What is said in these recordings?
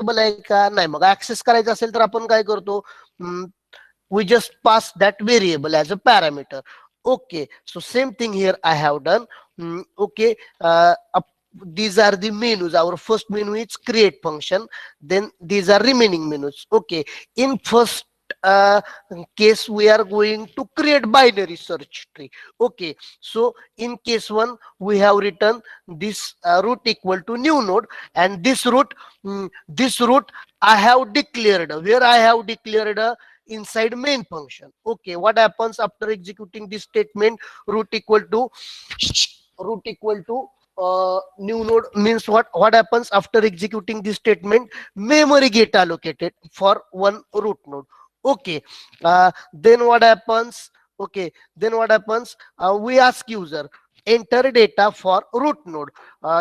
Accessible आहे का नाही. मग ऍक्सेस करायचं असेल तर आपण काय करतो, we just pass that variable as a parameter. Okay, so same thing here I have done. Okay, these are the menus. Our first menu is create function, then these are remaining menus. Okay, in first uh, case we are going to create binary search tree. Okay, so in case one we have written this root equal to new node, and this root I have declared, where I have declared inside main function. Okay, what happens after executing this statement? Root equal to new node means what happens after executing this statement? Memory get allocated for one root node. Okay, then what happens? Okay, then what happens? We ask user enter data for root node.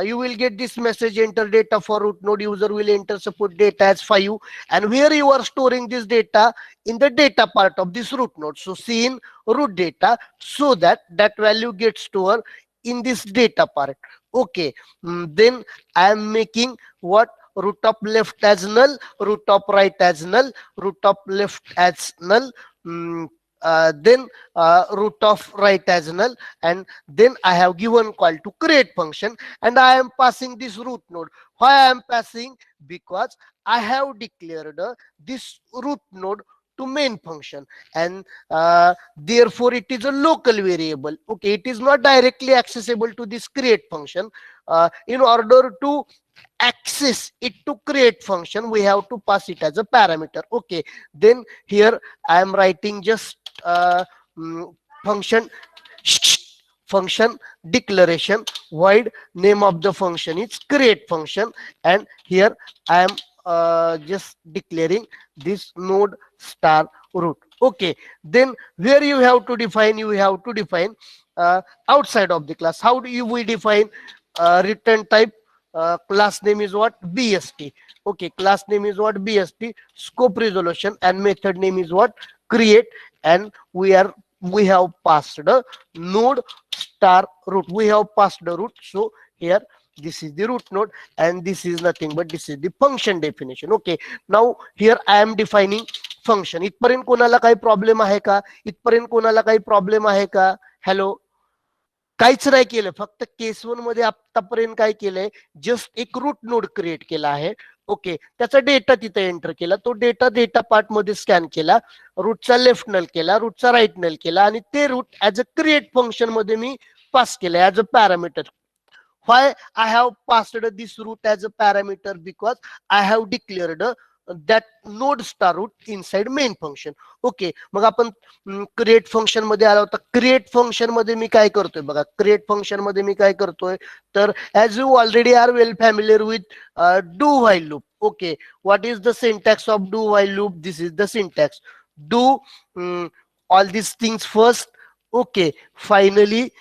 You will get this message, enter data for root node. User will enter support data as 5, and where you are storing this data? In the data part of this root node. So see in root data, so that that value gets stored in this data part. Okay, then I am making what? Root top left as null, root top right as null, root top left as null, then root of right as null, and then I have given call to create function, and I am passing this root node. Why I am passing? Because I have declared this root node to main function, and therefore it is a local variable. Okay, it is not directly accessible to this create function. In order to access it to create function, we have to pass it as a parameter. Okay, then here I am writing just function function declaration void, name of the function is create function, and here I am just declaring this node star root. Okay, then where you have to define, you have to define outside of the class. How do you we define return type? Class name is what? BST. Okay, class name is what? BST. Scope resolution, and method name is what? Create, and we have passed the node star root. We have passed the root. So here this is the root node, and this is nothing but this is the function definition. Okay, now here I am defining function. इथपर्यंत कोणाला काही problem आहे का? इथपर्यंत कोणाला काही problem आहे का? हॅलो, काहीच नाही केलं, फक्त केस 1 मध्ये आतापर्यंत काय केलंय? जस्ट एक रूट नोड क्रिएट केला आहे. ओके, त्याचा डेटा तिथे एंटर केला, तो डेटा पार्ट मध्ये स्कॅन केला, रूटचा लेफ्ट नल केला, रूटचा राईट नल केला, आणि ते root as a create function मध्ये मी पास केलं as a parameter. Why I have passed this root as a parameter? Because I have declared that node star root inside main function. Okay, मग आपण create function मध्ये आलो होता. Create function मध्ये मी काय करतोय बघा, क्रिएट फंक्शन मध्ये मी काय करतोय तर as you already are well familiar with do while loop. Okay, what is the syntax of do while loop? This is the syntax. Do all these things first. Okay, finally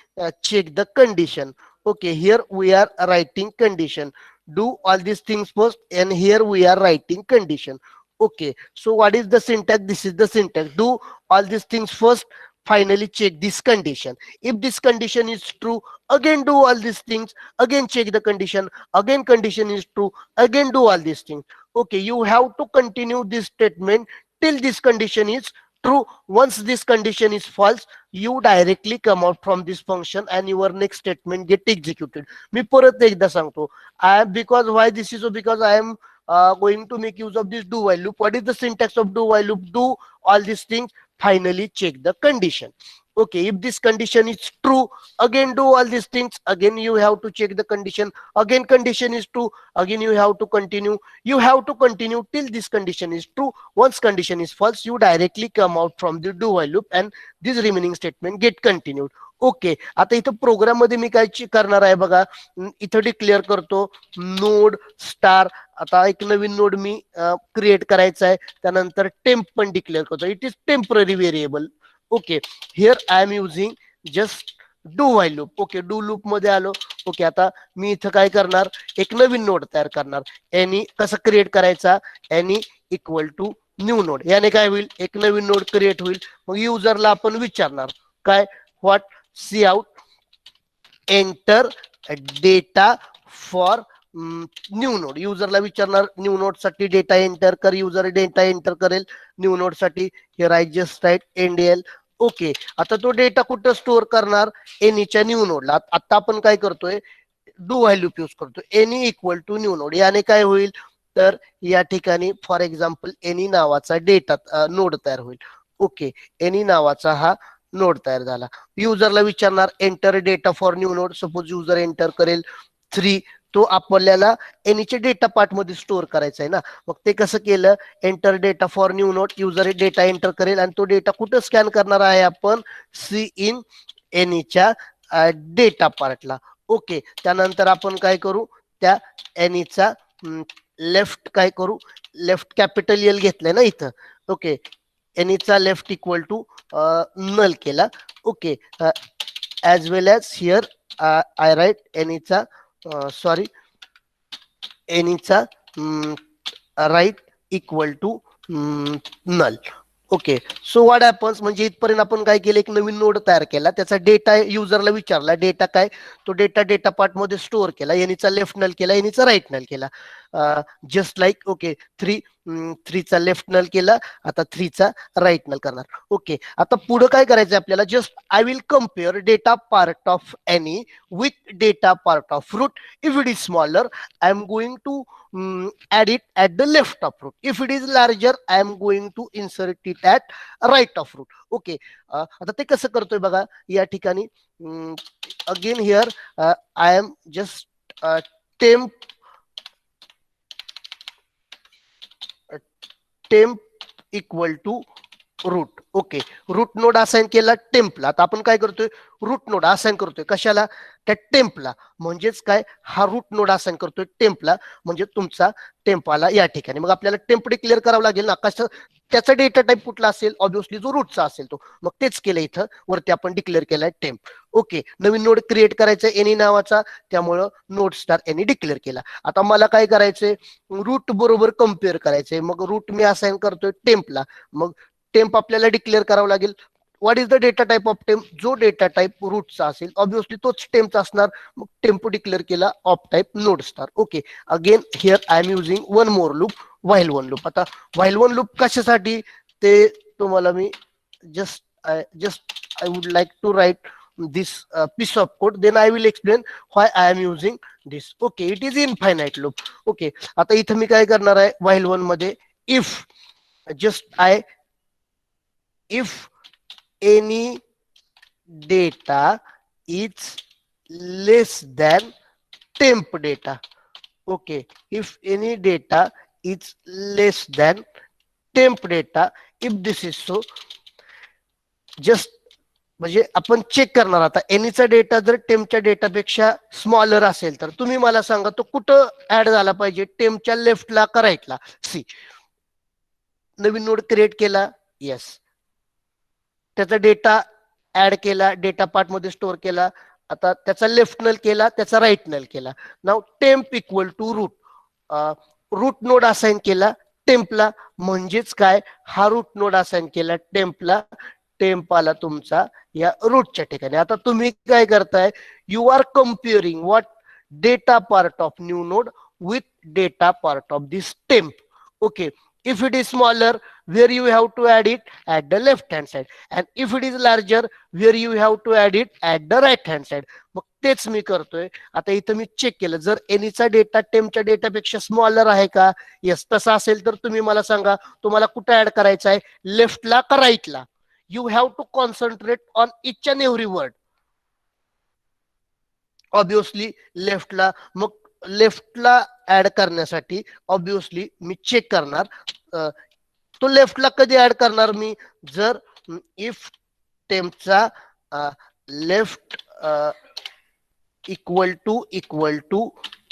check the condition. Okay, here we are writing condition. Do all these things first, and here we are writing condition. Okay, so what is the syntax? This is the syntax. Do all these things first, finally check this condition. If this condition is true, again do all these things, again check the condition, again condition is true, again do all these things. Okay, you have to continue this statement till this condition is true. Once this condition is false, you directly come out from this function and your next statement get executed. मी परत एकदा सांगतो, because why this is so, because I am going to make use of this do while loop. What is the syntax of do while loop? Do all these things, finally check the condition. Okay, if this condition is true, again do all these things, again you have to check the condition, again condition is true, again you have to continue, till this condition is true. Once condition is false, you directly come out from the do while loop and this remaining statement get continued. Okay, आता इथं programme मध्ये मी काय करणार आहे बघा, इथं declare करतो node star. आता एक नवीन नोड मी क्रिएट करायचा आहे, त्यानंतर टेम्प पण डिक्लेअर करतो. It is temporary variable. Okay, here I am using just do while loop. Okay, do loop मध्ये आलो. ओके, आता मी इथं काय करणार, एक नवीन नोड तयार करणार. एनी कसं क्रिएट करायचा? Any equal to new node. याने काय होईल? एक नवीन नोड क्रिएट होईल. मग युजरला आपण विचारणार काय? What? C out enter data for new node, युजरला विचारणार न्यू नोड साठी डेटा एंटर कर, युजर डेटा एंटर करेल न्यू नोड साठी. Here I just write NDL. Okay, आता तो डेटा कुठं स्टोअर करणार? एनीच्या न्यू नोडला. आता आपण काय करतोय, डू व्हाईल लूप यूज करतो. Any equal to new node, याने काय होईल तर या ठिकाणी फॉर एक्झाम्पल एनी नावाचा डेटा नोड तयार होईल. ओके, एनी नावाचा हा नोड तयार झाला. युजरला विचारणार enter data for new node. Suppose user enter करेल 3, तो आपल्याला एनीच्या डेटा पार्ट मध्ये स्टोअर करायचा आहे ना. मग ते कसं केलं, enter data for new node, user data enter करेल आणि तो डेटा कुठं स्कॅन करणार आहे आपण? सी इन एनीच्या डेटा पार्टला. ओके, त्यानंतर आपण काय करू, त्या एनीचा लेफ्ट काय करू, लेफ्ट कॅपिटल एल घेतलंय ना इथं. ओके, एनीचा लेफ्ट इक्वल टू नल केला. Okay, as well as here I write एनीचा सॉरी एनीचा right equal to null. Okay, so what happens, म्हणजे इथपर्यंत आपण काय केलं, एक नवीन नोड तयार केला, त्याचा डेटा युजरला विचारला, डेटा काय, तो डेटा डेटा पार्ट मध्ये स्टोअर केला, एनीचा लेफ्ट नल केला, एनीचा राईट नल केला. जस्ट लाईक ओके, 3चा लेफ्ट नल केला, आता 3चा राईट नल करणार. ओके, आता पुढे काय करायचं आपल्याला, just I will compare data part of any with data part of root. If it is smaller I am going to add it at the left of root. If it is larger, I am going to insert it at right of root. Okay, आता ते कसं करतोय बघा या ठिकाणी. Again here I am just temp equal to root. Okay, root node assign केला टेम्पला. आता आपण काय करतोय, रूट नोड असाइन करतोय कशाला, त्या टेम्पला. म्हणजेच काय, हा रूट नोड असाइन करतोय टेम्पला, म्हणजे तुमचा टेम्प आला या ठिकाणी. मग आपल्याला टेम्प डिक्लेअर करावं लागेल ना, कसं, त्याचा डेटा टाईप कुठला असेल, ऑब्विसली जो रूटचा असेल तो. मग तेच केलं इथं वरती आपण डिक्लेअर केलाय टेम्प. ओके, नवीन नोड क्रिएट करायचा एनी नावाचा, त्यामुळं नोड स्टार एनी डिक्लेअर केला. आता मला काय करायचंय, रूट बरोबर कम्पेअर करायचंय. मग रूट मी असाइन करतोय टेम्पला. मग टेम्प आपल्याला डिक्लेअर करावं लागेल. What is the data type of temp, जो डेटा टाईप रूटचा असेल ऑब्विसली तोच टेम्पचा असणार. मग टेम्प डिक्लेअर केला of type node star. Okay, again here I am using one more loop, while one loop. आता व्हाईल वन लूप कशासाठी ते तुम्हाला मी just I would like to write this piece of code, then I will explain why I am using this. Okay, it is infinite loop. Okay, आता इथं मी काय करणार आहे while one मध्ये, if just if any data is less than temp data. Okay, if any data is less than temp data, if this is so, just म्हणजे आपण check करणार आता एनीचा डेटा जर टेम्पच्या डेटापेक्षा स्मॉलर असेल तर तुम्ही मला सांगा तो कुठं ऍड झाला पाहिजे, टेम्पच्या लेफ्टला का राईटला. सी, नवीन नोड क्रिएट केला, येस, त्याचा डेटा ऍड केला, डेटा पार्ट मध्ये स्टोअर केला. आता त्याचा लेफ्ट नल केला, त्याचा राईट नल केला. नाव temp equal to root, root node assign केला टेम्पला. म्हणजेच काय, हा रूट नोड असाइन केला टेम्पला, टेम्प आला तुमचा या रूटच्या ठिकाणी. आता तुम्ही काय करताय, you are comparing what, data part of new node with data part of this temp. Okay, if it is smaller, where you have to add it at the left hand side, and if it is larger, where you have to add it at the right hand side. मग तेच मी करतोय. आता इथं मी check केलं, जर एनीचा data टेम्पच्या डेटापेक्षा smaller आहे का, येस, तसा असेल तर तुम्ही मला सांगा तुम्हाला कुठे ऍड करायचा आहे, लेफ्टला का राईटला. You have to concentrate on each and every word. Obviously लेफ्टला. मग लेफ्टला ऍड करण्यासाठी ऑब्विसली मी चेक करणार, तो लेफ्टला कधी ऍड करणार मी, जर इफ टेम्पचा left equal to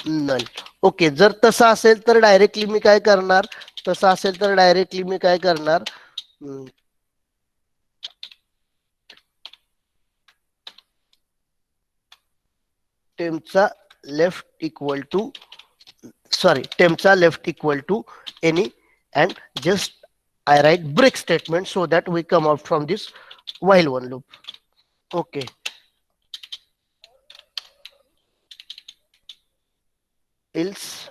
null. Okay, जर तसा असेल तर डायरेक्टली मी काय करणार, तसा असेल तर डायरेक्टली मी काय करणार, टेम्पचा लेफ्ट इक्वल टू टेम्पचा left equal to any, and just I write break statement so that we come out from this while one loop. Okay, else.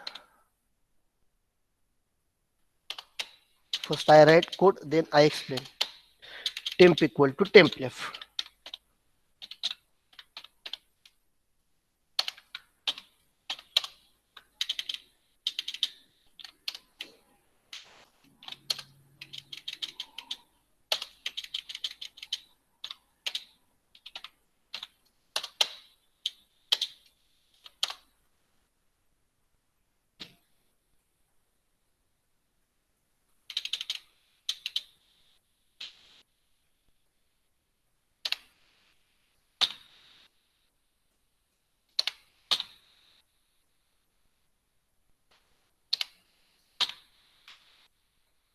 First I write code, then I explain. Temp equal to templef.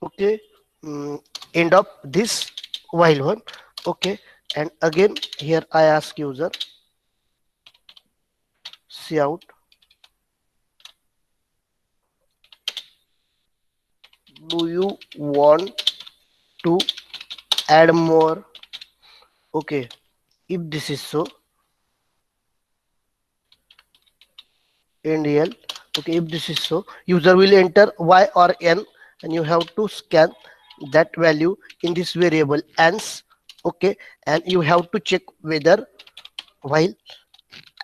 Okay, end of this while one. Okay, and again here I ask user cout, do you want to add more? Okay, if this is so, NDL. Okay, if this is so, user will enter y or n, and you have to scan that value in this variable ans. Okay, and you have to check whether while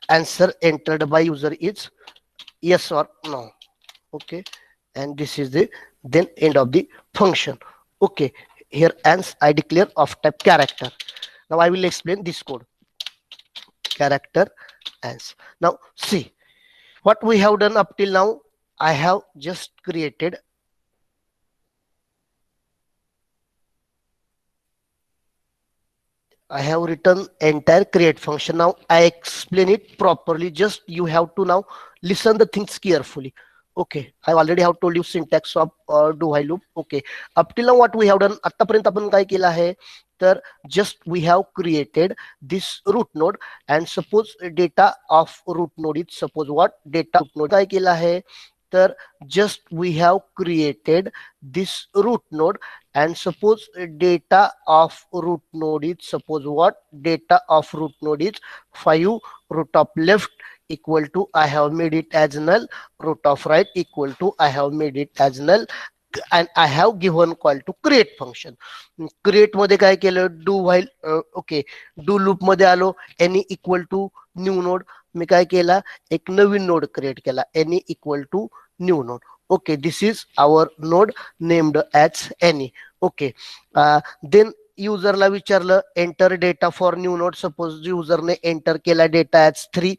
answer entered by user is yes or no. Okay, and this is the then end of the function. Okay, here ans I declare of type character. Now I will explain this code. Character ans. Now see what we have done up till now. I have just created, I have written entire create function. Now I explain it properly. Just you have to now listen the things carefully. Okay, I already have told you syntax of do while loop. Okay, up till now what we have done, आतापर्यंत आपण काय केलं आहे, तर just we have created this root node, and suppose data of root node is suppose what data root node काय केलं आहे, तर just we have created this root node, and suppose data of root node is suppose what data of root node is 5, root of left equal to I have made it as null, root of right equal to I have made it as null, and I have given call to create function. Create मध्ये काय केलं, do while okay, do loop मध्ये आलो, any equal to new node, मी काय केला, एक नवीन node create केला, any equal to new node. Okay, this is our node named as any. Okay, then युजरला विचारलं enter data for new node. Suppose युजरने एंटर केला डेटा ॲज 3,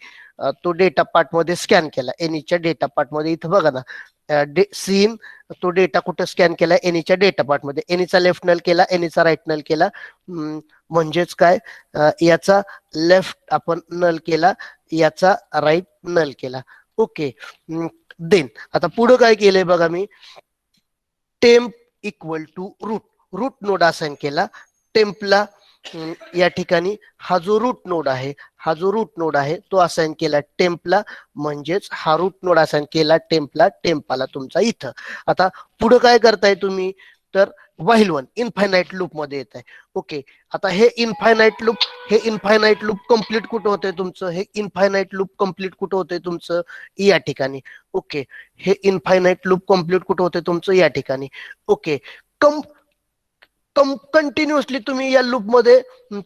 तो डेटा पार्ट मध्ये स्कॅन केला एनीच्या डेटा पार्ट मध्ये. इथं बघा ना, सीन तो डेटा कुठं स्कॅन केला, एनीच्या डेटा पार्ट मध्ये. एनीचा लेफ्ट नल केला, एनीचा राईट नल केला, म्हणजेच काय, याचा लेफ्ट आपण नल केला, याचा राईट नल केला. ओके, देन आता पुढं काय केलंय बघा, मी temp equal to root, root node assign केला टेम्पला. या ठिकाणी हा जो रूट नोड आहे, हा जो रूट नोड आहे तो असाइन केला टेम्पला, म्हणजेच हा रूट नोड असाइन केला टेम्पला, टेम्प आला तुमचा इथं. आता पुढे काय करताय तुम्ही, तर व्हाईल वन इनफायनाइट लूप मध्ये येत आहे. ओके, आता हे इनफायनाइट लूप, हे इनफायनाइट लूप कंप्लीट कुठं होतंय तुमचं, हे इनफायनाइट लूप कंप्लीट कुठं होतंय तुमचं, या ठिकाणी. ओके, हे इनफायनाइट लूप कंप्लीट कुठं होतंय तुमचं, या ठिकाणी. ओके, कंटिन्युअसली तुम्ही या लूप मध्ये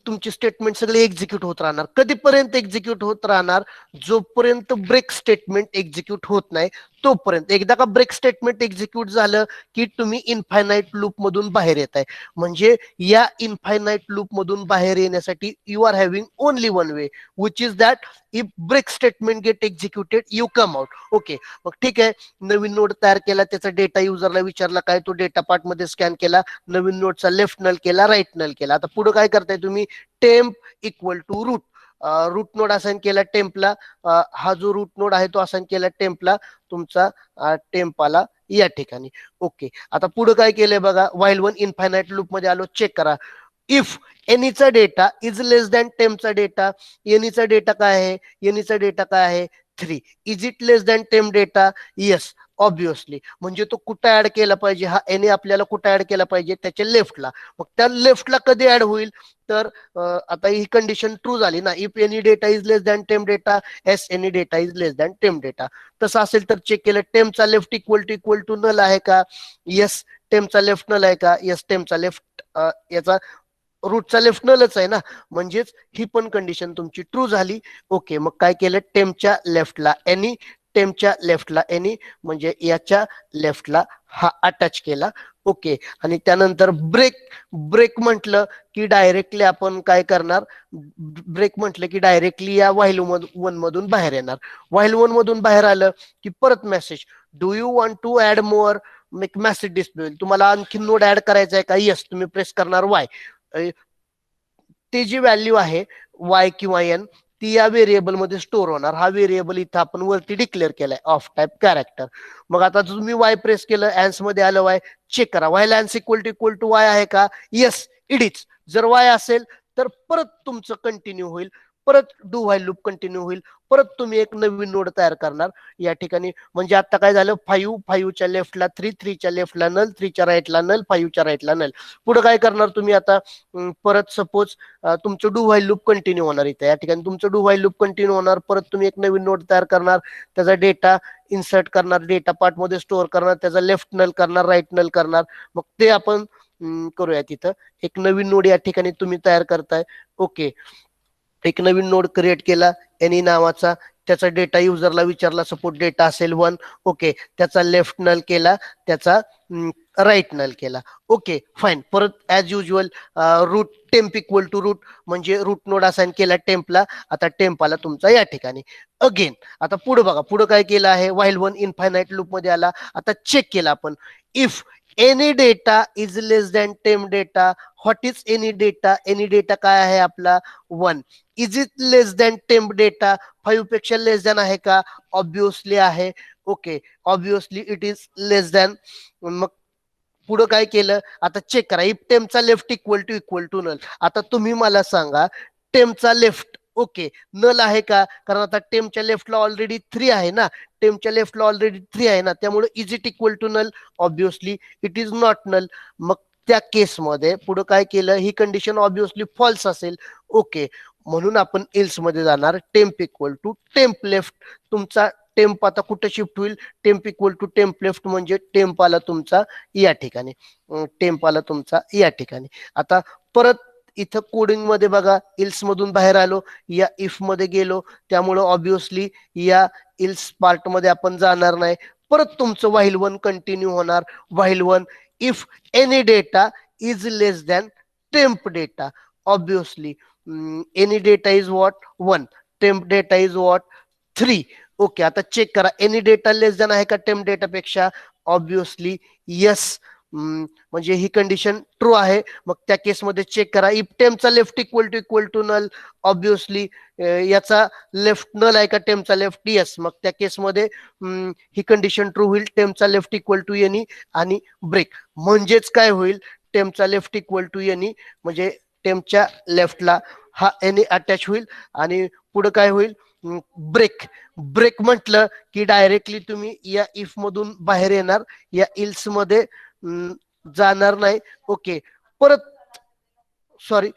तुमची स्टेटमेंट सगळे एक्झिक्यूट होत राहणार. कधीपर्यंत एक्झिक्यूट होत राहणार, जोपर्यंत ब्रेक स्टेटमेंट एक्झिक्यूट होत नाही तोपर्यंत. एकदा का ब्रेक स्टेटमेंट एक्झिक्यूट झालं की तुम्ही इनफायनाइट लूप मधून बाहेर येत आहे. म्हणजे या इनफायनाइट लूप मधून बाहेर येण्यासाठी you are having only one way, which is that if break statement get executed you come out. Okay, मग ठीक आहे, नवीन नोड तयार केला, त्याचा डेटा युजरला विचारला काय, तो डेटा पार्ट मध्ये स्कॅन केला, नवीन नोडचा लेफ्ट नल केला, राईट नल केला. आता पुढे काय करताय तुम्ही, temp equal to root, root node assign केला टेम्पला, हा जो रूट नोड आहे तो असाइन केला टेम्पला, तुमचा टेम्प आला या ठिकाणी. ओके, आता पुढे काय केलंय बघा, व्हाईल वन इनफायनाइट लूप मध्ये आलो, चेक करा. इफ एनीचा डेटा इज लेस दॅन टेम्पचा डेटा, एनीचा डेटा काय आहे, एनीचा डेटा काय आहे 3, is it less than temp data, yes obviously म्हणजे तो कुठं ऍड केला पाहिजे, हा एने आपल्याला कुठं ऍड केला पाहिजे, त्याच्या लेफ्टला. मग त्या लेफ्टला कधी ऍड होईल तर आता ही कंडिशन ट्रू झाली ना, if any data is less than temp data, as any data is less than temp data. तसं असेल तर चेक केलं टेम्पचा लेफ्ट इक्वल टू नल आहे का, येस टेम्पचा लेफ्ट नल आहे का, येस टेम्पचा लेफ्ट याचा रूटचा लेफ्ट नलच आहे ना, म्हणजेच ही पण कंडिशन तुमची ट्रू झाली. ओके, मग काय केलं टेम्पच्या लेफ्टला एनी, टेम्पच्या लेफ्टला एनी म्हणजे याच्या लेफ्टला हा अटॅच केला. ओके, आणि त्यानंतर ब्रेक, ब्रेक म्हटलं की डायरेक्टली आपण काय करणार, ब्रेक म्हटलं की डायरेक्टली या व्हाईल वन मधून बाहेर येणार. व्हाईल वन मधून बाहेर आलं की परत message, do you want to add more, एक मेसेज डिस्प्ले होईल, तुम्हाला आणखी नोड ऍड करायचा आहे का, येस तुम्ही प्रेस करणार वाय. ती जी व्हॅल्यू आहे वाय किंवा एन ती या व्हेरिएबल मध्ये स्टोअर होणार. हा व्हेरिएबल इथं आपण वरती डिक्लेअर केलाय ऑफ टाइप कॅरेक्टर. मग आता तुम्ही वाय प्रेस केलं, अँस मध्ये आलं वाय, चेक करा Y ans equal to Y आहे का, येस इट इज. जर वाय असेल तर परत तुमचं कंटिन्यू होईल, परत डू व्हाईल लूप कंटिन्यू होईल, परत तुम्ही एक नवीन नोड तयार करणार या ठिकाणी. म्हणजे आता काय झालं, 5च्या लेफ्टला 3च्या लेफ्टला नल, 3च्या राईटला नल, 5च्या राईटला नल. पुढे काय करणार तुम्ही आता, परत सपोज तुमचं डू व्हाईल लूप कंटिन्यू होणार इथे, या ठिकाणी तुमचं डू व्हाईल लूप कंटिन्यू होणार, परत तुम्ही एक नवीन नोड तयार करणार, त्याचा डेटा इन्सर्ट करणार, डेटा पार्ट मध्ये स्टोअर करणार, त्याचा लेफ्ट नल करणार, राईट नल करणार. मग ते आपण करूया. तिथं एक नवीन नोड या ठिकाणी तुम्ही तयार करताय. ओके, एक नवीन नोड क्रिएट केला एनी नावाचा, त्याचा डेटा युजरला विचारला, सपोज डेटा असेल 1. ओके, त्याचा लेफ्ट नल केला, त्याचा राईट नल केला. ओके फाईन, परत as usual root temp equal to root म्हणजे रूट नोड असाइन केला टेम्पला. आता टेम्प आला तुमचा या ठिकाणी. अगेन आता पुढे बघा, पुढे काय केलं आहे, व्हाईल वन इनफायनाइट लूप मध्ये आला. आता चेक केला आपण, if any data is less than temp data, what is any data, any data काय आहे आपला 1. Is it less than temp data, 5 पेक्षा लेस दॅन आहे का, ऑब्विसली आहे. Okay, obviously it is less than. मग पुढे काय केलं, आता चेक करा, इफ टेम्पचा लेफ्ट इक्वल टू नल. आता तुम्ही मला सांगा टेम्पचा लेफ्ट ओके नल आहे का, कारण आता टेम्पच्या लेफ्टला ऑलरेडी 3 आहे ना, टेम्पच्या लेफ्टला ऑलरेडी 3 आहे ना, त्यामुळे is it equal to null, obviously it is not null. मग त्या केसमध्ये पुढे काय केलं, ही कंडिशन ऑब्विसली फॉल्स असेल. ओके, म्हणून आपण एल्स मध्ये जाणार, temp equal to temp left. तुमचा टेम्प आता कुठे शिफ्ट होईल, temp equal to temp left म्हणजे टेम्प आला तुमचा या ठिकाणी, टेम्प आला तुमचा या ठिकाणी. आता परत इथं कोडिंग मध्ये बघा, इल्स मधून बाहेर आलो, या इफ मध्ये गेलो, त्यामुळं ऑब्विसली या इल्स पार्ट मध्ये आपण जाणार नाही. परत तुमचं व्हाईल वन कंटिन्यू होणार, while one if any data is less than temp data, obviously any data is what 1, temp data is what 3. Okay, आता चेक करा एनी डेटा लेस दॅन आहे का टेम्प डेटा पेक्षा, ऑब्विसली यस, म्हणजे ही condition true आहे. मग त्या केसमध्ये चेक करा, इफ टेम्पचा left equal to null, obviously याचा लेफ्ट नल आहे का टेम्पचा लेफ्ट, यस. मग त्या केसमध्ये ही कंडिशन ट्रू होईल, टेम्पचा लेफ्ट इक्वल टू एनी आणि ब्रेक. म्हणजेच काय होईल, टेम्पचा लेफ्ट इक्वल टू एनी म्हणजे टेम्पच्या लेफ्टला हा एनी अटॅच होईल, आणि पुढे काय होईल ब्रेक. ब्रेक म्हटलं की डायरेक्टली तुम्ही या इफ मधून बाहेर येणार, या इल्स मध्ये जाणार नाही. ओके, परत सॉरी,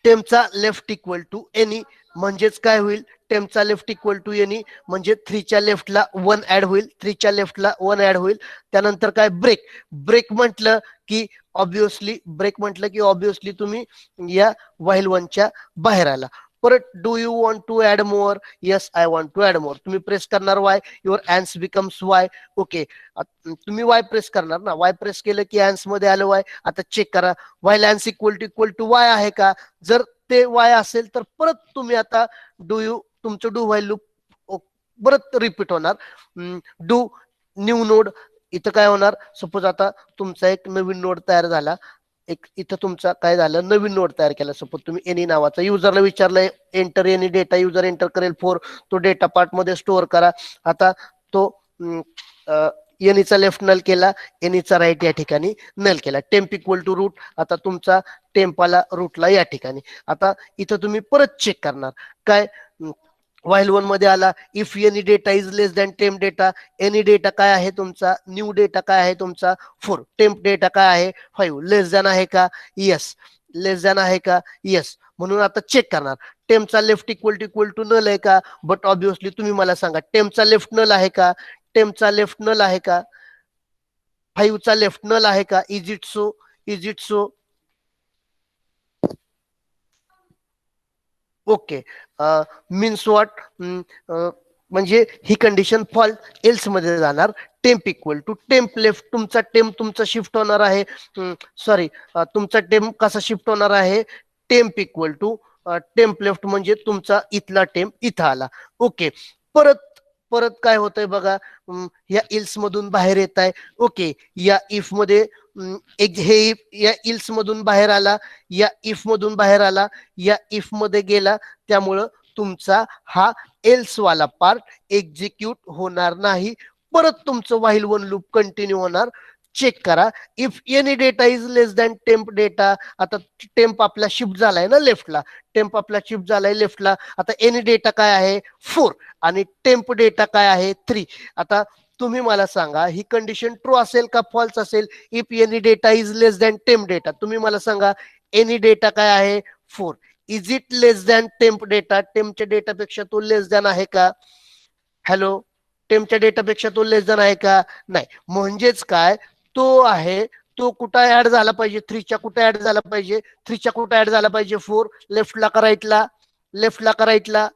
टेम्पचा लेफ्ट इक्वल टू एनी म्हणजेच काय होईल, टेम्पचा लेफ्ट इक्वल टू एनी म्हणजे 3च्या लेफ्टला 1 ऍड होईल, 3च्या लेफ्टला 1 ऍड होईल. त्यानंतर काय ब्रेक, ब्रेक म्हटलं की ऑब्विसली तुम्ही या व्हाईल वनच्या बाहेर आला. परत do you want to add more, yes I want to add more, तुम्ही प्रेस करणार Y, your ans becomes Y. Okay, तुम्ही वाय प्रेस करणार ना, वाय प्रेस केलं की अँस मध्ये आलं वाय. आता चेक करा while ans equal to Y आहे का, जर ते वाय असेल तर परत तुम्ही आता तुमचं डू व्हाईल लूप परत रिपीट होणार. डू न्यू नोड, इथं काय होणार, सपोज आता तुमचा एक नवीन नोड तयार झाला, एक इथं तुमचा काय झालं नवीन नोड तयार केला, सपोज तुम्ही एनी नावाचा, युजरला विचारलंय enter any data, user enter करेल 4, तो डेटा पार्ट मध्ये स्टोअर करा. आता तो एनीचा लेफ्ट नल केला, एनीचा राईट या ठिकाणी नल केला, टेम्प इक्वल टू रूट. आता तुमचा टेम्पाला रूटला या ठिकाणी. आता इथं तुम्ही परत चेक करणार काय, व्हाईल वन मध्ये आला, if any data is less than temp data. Any data काय आहे तुमचा, न्यू डेटा काय आहे तुमचा 4, टेम्प डेटा काय आहे 5, लेस दॅन आहे का, येस, लेस दॅन आहे का, येस. म्हणून आता चेक करणार, टेम्पचा लेफ्ट इक्वल टू नल आहे का. बट ऑब्विसली तुम्ही मला सांगा, टेम्पचा लेफ्ट नल आहे का, टेम्पचा लेफ्ट नल आहे का, 5चा लेफ्ट नल आहे का, is it so, is it so. Okay, means what, म्हणजे ही कंडिशन फॉल्ट एल्स मध्ये जाणार. Temp equal to temp left, तुमचा शिफ्ट होणार आहे, सॉरी, तुमचा टेम्प कसा शिफ्ट होणार आहे, temp equal to temp left म्हणजे तुमचा इथला टेम्प इथं आला. ओके, परत परत काय होतंय बघा, या इल्स मधून बाहेर येत आहे. ओके, या इफ मध्ये एक हे या इल्स मधून बाहेर आला, या इफ मधून बाहेर आला, या इफ मध्ये गेला, त्यामुळं तुमचा हा एल्स वाला पार्ट एक्झिक्यूट होणार नाही. परत तुमचं व्हाईल वन लूप कंटिन्यू होणार. चेक करा, if any data is less than temp data. आता टेम्प आपला शिफ्ट झालाय ना लेफ्टला, टेम्प आपला शिफ्ट झालाय लेफ्टला. आता एनी डेटा काय आहे 4 आणि टेम्प डेटा काय आहे 3. आता तुम्ही मला सांगा, ही कंडिशन ट्रू असेल का फॉल्स असेल. If any data is less than temp data, तुम्ही मला सांगा, एनी डेटा काय आहे 4, is it less than temp data, टेम्पच्या डेटापेक्षा तो लेस दॅन आहे का. हॅलो, टेम्पच्या डेटापेक्षा तो लेस दॅन आहे का, नाही. म्हणजेच काय, तो आहे, तो कुठं ऍड झाला पाहिजे 3च्या, कुठे ऍड झाला पाहिजे 3च्या, कुठे ऍड झाला पाहिजे 4, लेफ्टला का राईटला, लेफ्टला का राईटला,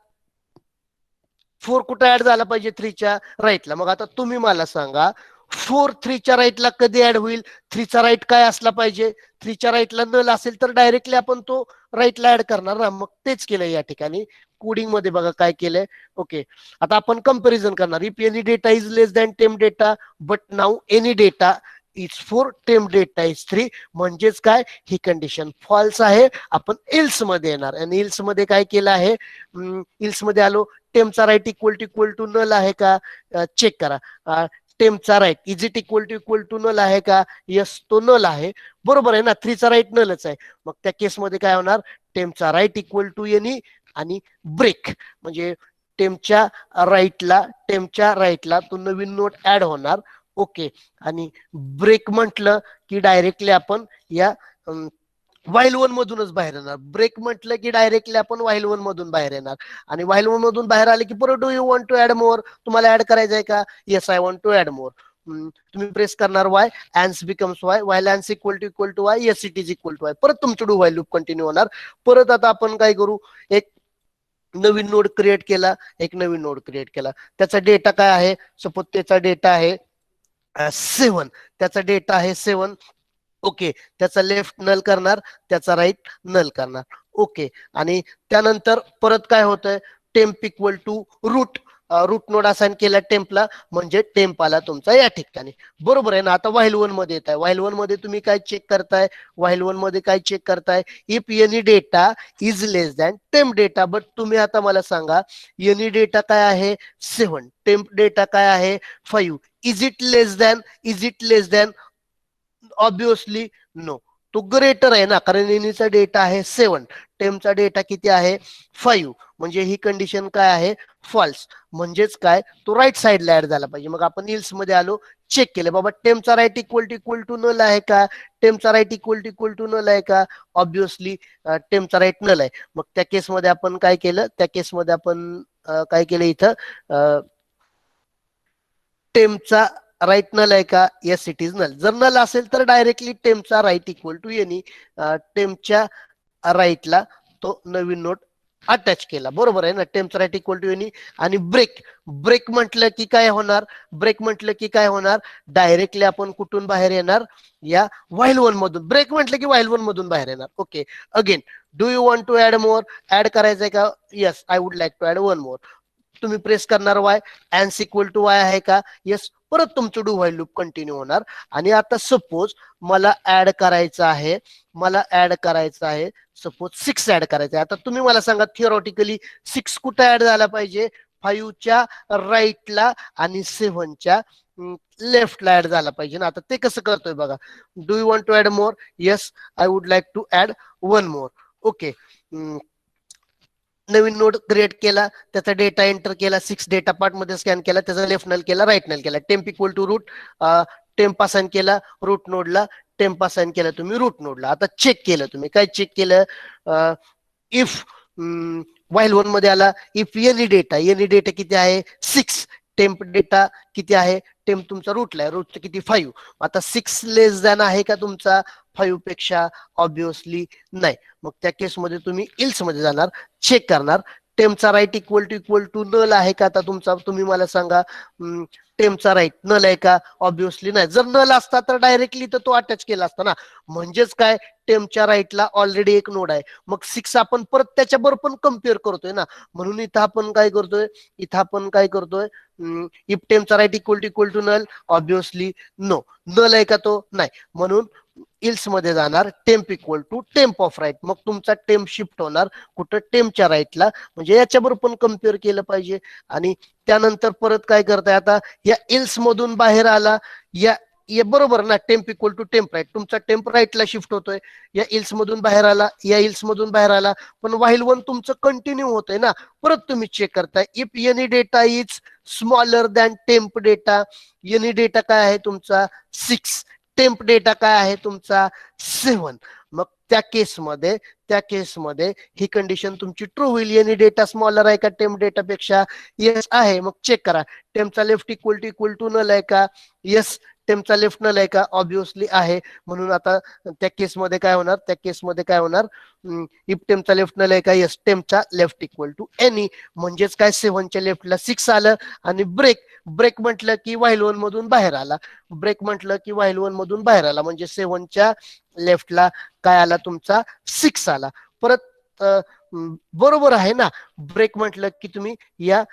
4 कुठे ऍड झाला पाहिजे 3च्या राईटला. मग आता तुम्ही मला सांगा, 4 3च्या राईटला कधी ऍड होईल, 3चा राईट काय असला पाहिजे, 3च्या राईटला नल असेल तर डायरेक्टली आपण तो राईटला ऍड करणार ना. मग तेच केलंय या ठिकाणी कोडिंग मध्ये बघा काय केलंय. ओके, आता आपण कंपॅरिझन करणार, if any data is less than temp data, but now any data is 4, temp data is 3. म्हणजेच काय, ही कंडिशन फॉल्स आहे. आपण इल्स मध्ये येणार आणि इल्स मध्ये काय केलं आहे, इल्स मध्ये आलो, टेम्पचा राईट इक्वल टू नल आहे का, चेक करा. टेम्पचा right is it equal to null आहे का, यस, तो नल आहे. बरोबर आहे ना, 3चा राईट नलच आहे. मग त्या केसमध्ये काय होणार, टेम्पचा राईट इक्वल टू एनी आणि ब्रेक, म्हणजे टेम्पच्या राईटला तो नवीन नोट ऍड होणार. ओके, आणि ब्रेक म्हटलं की डायरेक्टली आपण या व्हाईल वन मधूनच बाहेर येणार. ब्रेक म्हटलं की डायरेक्टली आपण व्हाईल वन मधून बाहेर येणार. आणि व्हाईल वन मधून बाहेर आले की परत do you want to add more, तुम्हाला ऍड करायचंय का, yes I want to add more. तुम्ही प्रेस करणार Y, ans becomes Y, while ans equal to Y, yes it is equal to Y. परत तुमचं डू व्हाईल लूप कंटिन्यू होणार. परत आता आपण काय करू, एक नवीन नोड क्रिएट केला, एक नवीन नोड क्रिएट केला. त्याचा डेटा काय आहे, सपोज त्याचा डेटा आहे 7, त्याचा डेटा आहे 7. ओके, त्याचा लेफ्ट नल करणार, त्याचा राईट नल करणार. ओके, आणि त्यानंतर परत काय होतंय, temp equal to root, root node assign केला टेम्पला, म्हणजे टेम्प आला तुमचा या ठिकाणी. बरोबर आहे ना. आता व्हाईल वन मध्ये येत आहे, व्हाईल वन मध्ये तुम्ही काय चेक करताय, व्हाईल वन मध्ये काय चेक करताय, if any data is less than temp data. But तुम्ही आता मला सांगा, एनी डेटा काय आहे 7, टेम्प डेटा काय आहे 5, is it less than, is it less than, obviously no, तो ग्रेटर आहे ना, कारण एनीचा डेटा आहे 7, टेमचा डेटा किती आहे 5. म्हणजे ही कंडिशन काय आहे फॉल्स. म्हणजेच काय, तो राईट साईडला ऍड झाला पाहिजे. मग आपण इल्स मध्ये आलो, चेक केलं बाबा, टेमचा राईट इक्वल टू नल आहे का, टेमचा राईट इक्वल टू नल आहे का, ऑब्विसली टेमचा राईट नल आहे. मग त्या केसमध्ये आपण काय केलं, त्या केसमध्ये आपण काय केलं इथं, टेमचा राईट नल आहे का, येस इट इज नल. जर नल असेल तर डायरेक्टली टेमचा राईट इक्वल टू एनी, टेमच्या राईटला तो नवीन नोट अटॅच केला. बरोबर आहे ना, टेमचा राईट इक्वल टू एनी. आणि ब्रेक, ब्रेक म्हटलं की काय होणार, ब्रेक म्हटलं की काय होणार, डायरेक्टली आपण कुठून बाहेर येणार, या व्हाईल वन मधून. ब्रेक म्हटलं की व्हाईल वन मधून बाहेर येणार. Okay, again, do you want to add more, add करायचंय का, yes I would like to add one more. तुम्ही प्रेस करणार Y, ans equal to Y आहे का, येस. परत तुमचं डू व्हाईल लूप कंटिन्यू होणार. आणि आता सपोज मला ऍड करायचं आहे, मला ऍड करायचं आहे सपोज 6 ऍड करायचं आहे. आता तुम्ही मला सांगा, थिओरॉटिकली 6 कुठे ऍड झाला पाहिजे, 5च्या राईटला आणि 7च्या लेफ्टला ऍड झाला पाहिजे ना. आता ते कसं करतोय बघा, do you want to add more, yes I would like to add one more. Okay, नवीन नोड क्रिएट केला, त्याचा डेटा एंटर केला, 6 डेटा पार्ट मध्ये स्कॅन केला, त्याचा लेफ्ट नल केला, राईट नल केला, temp equal to root, temp assign केला रूट नोडला, टेम्प असाइन केला तुम्ही रूट नोडला. आता चेक केलं तुम्ही, काय चेक केलं, इफ वाईल वन मध्ये आला, इफ एनी डेटा किती आहे 6, टेम्प डेटा किती आहे, टेम्प तुमचा रूटला आहे, रूटचं किती 5. आता 6 लेस दॅन आहे का तुमचा 5 पेक्षा, ऑब्विसली नाही. मग त्या केसमध्ये तुम्ही इल्स मध्ये जाणार, चेक करणार, टेमचा राईट इक्वल टू नल आहे का आता तुमचा, तुम्ही मला सांगा. टेमचा राईट नल आहे का, ऑब्विसली नाही. जर नल असता तर डायरेक्टली तर तो अटॅच केला असता ना. म्हणजेच काय, टेमच्या राईटला ऑलरेडी एक नोड आहे, मग 6 आपण परत त्याच्याबरोबर पण कम्पेअर करतोय ना. म्हणून इथं आपण काय करतोय, इफ टेमचा right equal to null, obviously no. Null आहे का तो, नाही. म्हणून इल्स मध्ये जाणार, temp equal to temp of right. मग तुमचा टेम्प शिफ्ट होणार कुठं, टेम्पच्या राईटला, म्हणजे याच्याबरोबर पण कम्पेअर केलं पाहिजे. आणि त्यानंतर परत काय करताय, आता या इल्स मधून बाहेर आला, या बरोबर ना, temp equal to temp right, तुमचा टेम्प राईटला शिफ्ट होतोय, या इल्स मधून बाहेर आला, या इल्स मधून बाहेर आला, पण व्हाईल वन तुमचं कंटिन्यू होतंय ना. परत तुम्ही चेक करताय, if any data is smaller than temp data, any data काय आहे तुमचा 6, टेम्प डेटा काय आहे तुमचा 7. मग त्या केसमध्ये ही कंडिशन तुमची ट्रू होईल. एनी डेटा स्मॉलर आहे का टेम्प डेटा पेक्षा, येस आहे. मग चेक करा, टेम्पचा लेफ्ट इक्वल टू नल आहे का, येस. टेम्पचा लेफ्ट नल आहे का, ऑब्विसली आहे. म्हणून आता त्या केसमध्ये काय होणार, इफ टेम्पचा लेफ्ट नल आहे का, येस. टेम्पचा लेफ्ट इक्वल टू एनी, म्हणजेच काय 7च्या लेफ्टला 6 आलं. आणि ब्रेक म्हटलं की व्हाईल वन मधून बाहेर आला, म्हणजे 7च्या लेफ्टला काय आला तुमचा 6 आला. परत बरोबर आहे ना, ब्रेक म्हटलं की तुम्ही या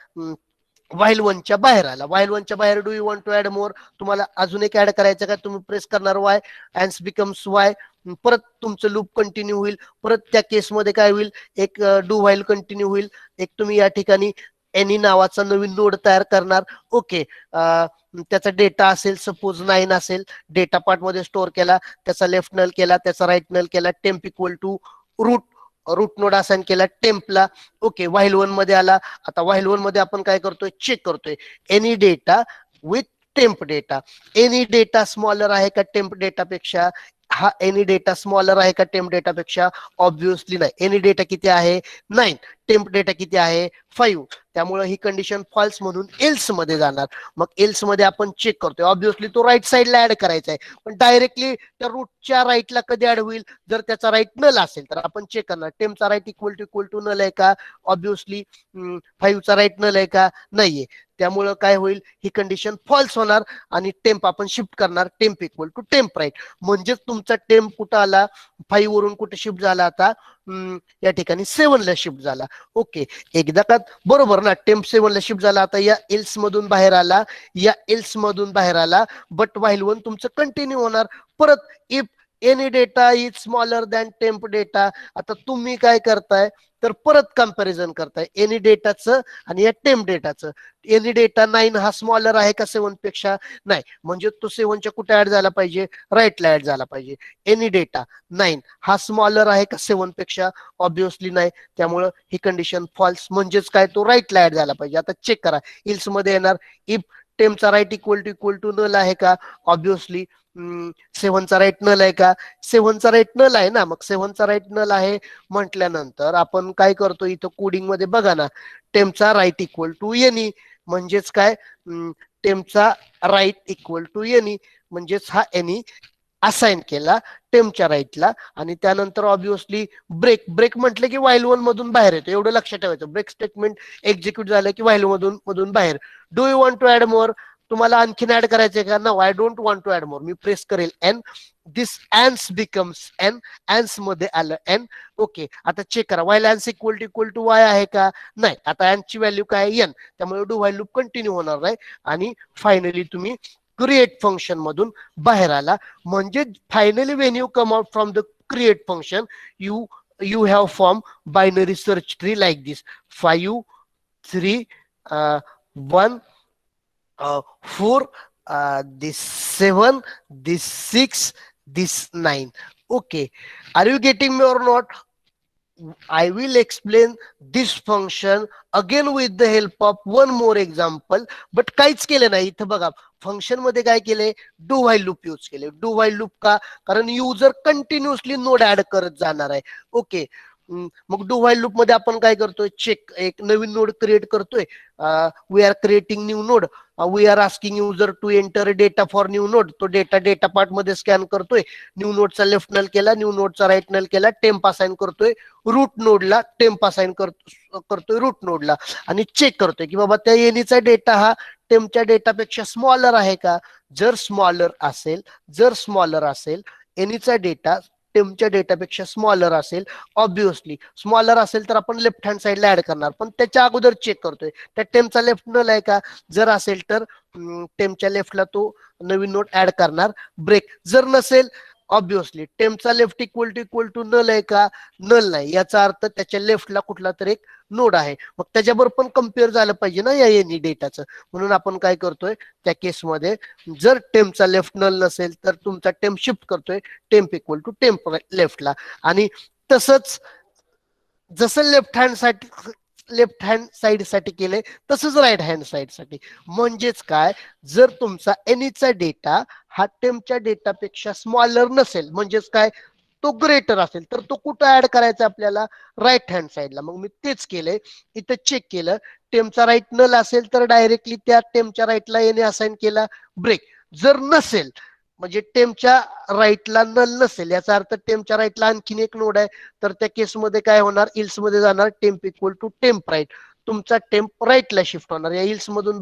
व्हाईल वनच्या बाहेर आला, व्हाईल वनच्या बाहेर, do you want to add more, तुम्हाला अजून एक ऍड करायचं का, तुम्ही प्रेस करणार वाय, अँड बिकम्स वाय. परत तुमचं लूप कंटिन्यू होईल. परत त्या केसमध्ये काय होईल, एक डू व्हाईल कंटिन्यू होईल, एक तुम्ही या ठिकाणी एनी नावाचा नवीन नोड तयार करणार. ओके, त्याचा डेटा असेल सपोज 9 असेल, डेटा पार्ट मध्ये स्टोअर केला, त्याचा लेफ्ट नल केला, त्याचा राईट नल केला, temp equal to root node assign केला टेम्पला. ओके, व्हाईल वन मध्ये आला. आता व्हाईल वन मध्ये आपण काय करतोय, चेक करतोय any data with temp data. Any data smaller आहे का टेम्प डेटा पेक्षा, हा एनी डेटा स्मॉलर आहे का टेम्प डेटा पेक्षा, ऑब्विसली नाही. एनी डेटा किती आहे 9, टेम्प डेटा किती आहे 5. त्यामुळे ही कंडिशन फॉल्स म्हणून एल्स मध्ये जाणार. मग एल्स मध्ये आपण चेक करतोय, ऑब्विसली तो राईट साइडला ऍड करायचा आहे, पण डायरेक्टली त्या रूटच्या राईटला कधी ऍड होईल, जर त्याचा राईट नल असेल तर आपण चेक करणार, टेम्पचा राईट इक्वल टू नल आहे का, ऑब्विसली 5चा राईट नल आहे का, नाहीये. त्यामुळं काय होईल, ही कंडिशन फॉल्स होणार आणि टेम्प आपण शिफ्ट करणार, temp equal to temp right. म्हणजेच तुमचा टेम्प कुठं आला, 5 वरून कुठे शिफ्ट झाला, आता या ठिकाणी 7 ला शिफ्ट झाला. ओके, एकदा का बरोबर ना, टेम्प 7 ला शिफ्ट झाला. आता या एल्स मधून बाहेर आला, बट व्हाईल वन तुमचं कंटिन्यू होणार. परत if any data is smaller than temp data, आता तुम्ही काय करताय तर परत कंपॅरिझन करताय एनी डेटाचं आणि या टेम्प डेटाचं. एनी डेटा 9 हा स्मॉलर आहे का 7 पेक्षा, नाही. म्हणजे तो 7च्या कुठे ऍड झाला पाहिजे, राईटला ऍड झाला पाहिजे. एनी डेटा 9 हा स्मॉलर आहे का 7 पेक्षा, ऑब्विसली नाही. त्यामुळं ही कंडिशन फॉल्स, म्हणजेच काय, तो राईटला ऍड झाला पाहिजे. आता चेक करा, इल्स मध्ये येणार, इफ टेम्पचा राईट इक्वल टू नल आहे का, ऑब्विसली 7चा राईट नल आहे का, 7चा राईट नल आहे ना. मग 7चा राईट नल आहे म्हटल्यानंतर आपण काय करतो, इथं कोडिंग मध्ये बघा ना, टेम्पचा राईट इक्वल टू एनी, म्हणजेच काय, टेम्पचा राईट इक्वल टू एनी, म्हणजेच हा एनी असाइन केला टेम्पच्या राईटला. आणि त्यानंतर ऑब्विसली ब्रेक म्हटलं की व्हाईल वन मधून बाहेर येतो, एवढं लक्षात ठेवायचं. ब्रेक स्टेटमेंट एक्झिक्यूट झालं की व्हाईल मधून बाहेर. Do you want to add more, तुम्हाला आणखीन ऍड करायचंय का, no I don't want to add more, मी प्रेस करेल N, this ans becomes N, ans मध्ये आलं एन. ओके, आता चेक करा, while ans equal to Y आहे का, नाही. आता ची व्हॅल्यू काय एन, त्यामुळे डू व्हाईल लूप कंटिन्यू होणार नाही. आणि फायनली तुम्ही क्रिएट फंक्शन मधून बाहेर आला. म्हणजे finally when you come out from the create function, you have formed binary search tree like this: 5 3 1 4, this 7, this 6, this 9. Okay, are you getting me or not? I will explain this function again with the help of one more example. But काहीच केलं नाही इथं बघा. Function मध्ये काय केले, do while loop use केले. Do while loop का, कारण युजर कंटिन्युअसली नोड ऍड करत जाणार आहे. ओके, मग डू व्हाईल लूप मध्ये आपण काय करतोय, चेक एक नवीन नोड क्रिएट करतोय. We are creating new node. We are asking user to enter data for new node. तो डेटा पार्ट मध्ये स्कॅन करतोय. न्यू नोडचा लेफ्ट नल केला, न्यू नोडचा राईट नल केला, टेम्प असाइन करतोय रूट नोडला, टेम्प असाइन करतोय रूट नोडला, आणि चेक करतोय की बाबा त्या एनीचा डेटा हा टेम्पच्या डेटापेक्षा स्मॉलर आहे का. जर स्मॉलर असेल एनीचा डेटा टेम्पच्या डेटापेक्षा स्मॉलर असेल, ऑब्विसली स्मॉलर असेल तर आपण लेफ्ट हँड साइडला ऍड करणार, पण त्याच्या अगोदर चेक करतोय त्या टेम्पचा लेफ्ट नल आहे का. जर असेल तर टेम्पच्या लेफ्टला तो नवीन नोड ऍड करणार, ब्रेक. जर नसेल, ऑब्विसली टेम्पचा लेफ्ट इक्वल टू नल आहे का, नल नाही, याचा अर्थ त्याच्या लेफ्टला कुठला तरी एक नोड आहे. मग त्याच्याबरोबर पण कम्पेअर झालं पाहिजे ना या एनी डेटाचं. म्हणून आपण काय करतोय त्या केसमध्ये, जर टेम्पचा लेफ्ट नल नसेल तर तुमचा टेम्प शिफ्ट करतोय टेम्प इक्वल टू टेम्प लेफ्टला. आणि तसंच जसं लेफ्ट हँड साइड साठी केलंय तसंच राईट हँड साइड साठी. म्हणजेच काय, जर तुमचा एनीचा डेटा हा टेम्पच्या डेटापेक्षा स्मॉलर नसेल, म्हणजेच काय, तो ग्रेटर असेल, तर तो कुठं ऍड करायचा आपल्याला, राईट हँड साइडला. मग मी तेच केलंय इथं, चेक केलं टेम्पचा राईट नल असेल तर डायरेक्टली त्या टेम्पच्या राईटला एने असाइन केला, ब्रेक. जर नसेल, म्हणजे टेम्पच्या राईटला नल नसेल, याचा अर्थ टेम्पच्या राईटला आणखीन एक नोड आहे, तर त्या केसमध्ये काय होणार, इल्स मध्ये जाणार temp equal to temp right. तुमचा टेम्प राईटला शिफ्ट होणार, या इल्स मधून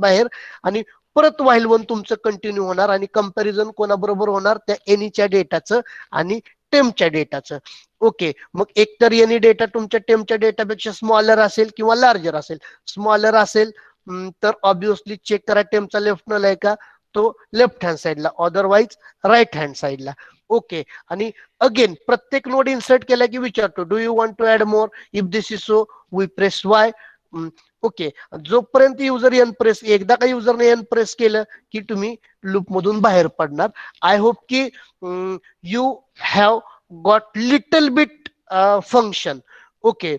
बाहेर, आणि परत व्हाईल वन तुमचं कंटिन्यू होणार, आणि कंपॅरिझन कोणाबरोबर होणार, त्या एनीच्या डेटाचं आणि टेम्पच्या डेटाचं. ओके, मग एकतर एनी डेटा तुमच्या टेम्पच्या डेटापेक्षा स्मॉलर असेल किंवा लार्जर असेल. स्मॉलर असेल तर ऑब्विसली चेक करा टेम्पचा लेफ्ट नल आहे का, तो लेफ्ट हँड साइडला, अदरवाईज राईट हँड साइडला. ओके, आणि अगेन प्रत्येक नोड इन्सर्ट केला की विचारतो, do you want to add more. If this is so, we press Y. Okay, जोपर्यंत युजर एन प्रेस, एकदा का युजरने एन प्रेस केलं की तुम्ही लूप मधून बाहेर पडणार. आय होप की you have got little bit function. Okay,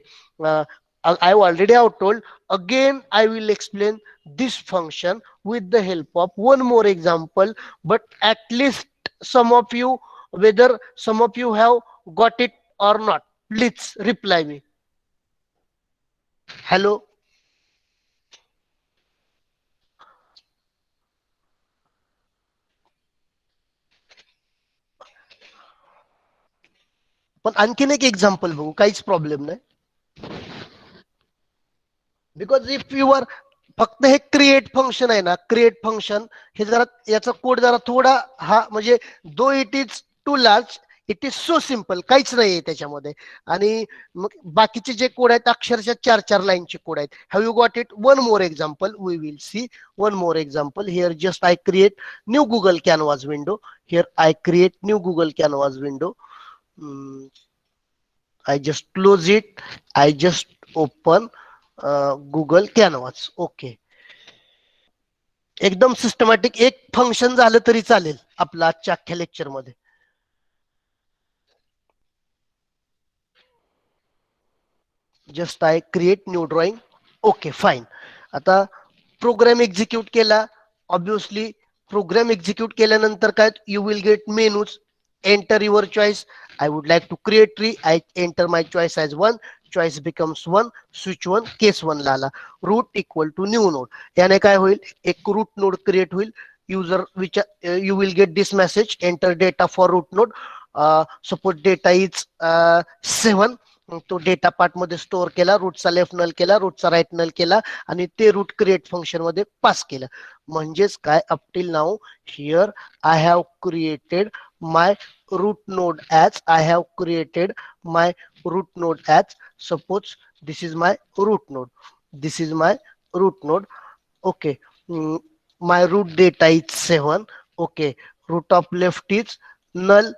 I already have told. Again I will explain this function with the help of one more example, but at least some of you, whether some of you have got it or not, please reply me. Hello. पण आणखीन एक example बघू, काहीच problem नाही. Because if you R, फक्त हे create function आहे ना, क्रिएट फंक्शन हे जरा, याचा कोड जरा थोडा हा, म्हणजे though it is too large, it is so simple, काहीच नाहीये त्याच्यामध्ये. आणि मग बाकीचे जे कोड आहेत अक्षरशः 4 लाईनचे कोड आहेत. Have you got it. One more example we will see. One more example here. Just I create new Google Canvas window. Here I create new Google Canvas window. I just close it. I just open Google Canvas. Okay, एकदम systematic एक function झालं तरी चालेल आपलं आजच्या अख्ख्या lecture मध्ये. Just I create new drawing. Okay fine. आता प्रोग्राम एक्झिक्यूट केला. ऑब्विसली प्रोग्राम एक्झिक्यूट केल्यानंतर काय, you will get menus. Enter your choice. I would like to create tree. I enter my choice as 1. Choice becomes 1. Switch 1. Case 1 ला आला. Root equal to new node. याने काय होईल, एक route node create होईल. User you will get this message, enter data for root node. Suppose data is 7. तो data part मध्ये store केला, रूटचा लेफ्ट नल केला, रूटचा राईट नल केला, आणि ते रूट क्रिएट फंक्शन मध्ये पास केलं. म्हणजेच काय, up till now here I have created my root node as, I have created my root node as, suppose this is my root node, this is my root node. Okay, my root data is 7. Okay, root of left is null.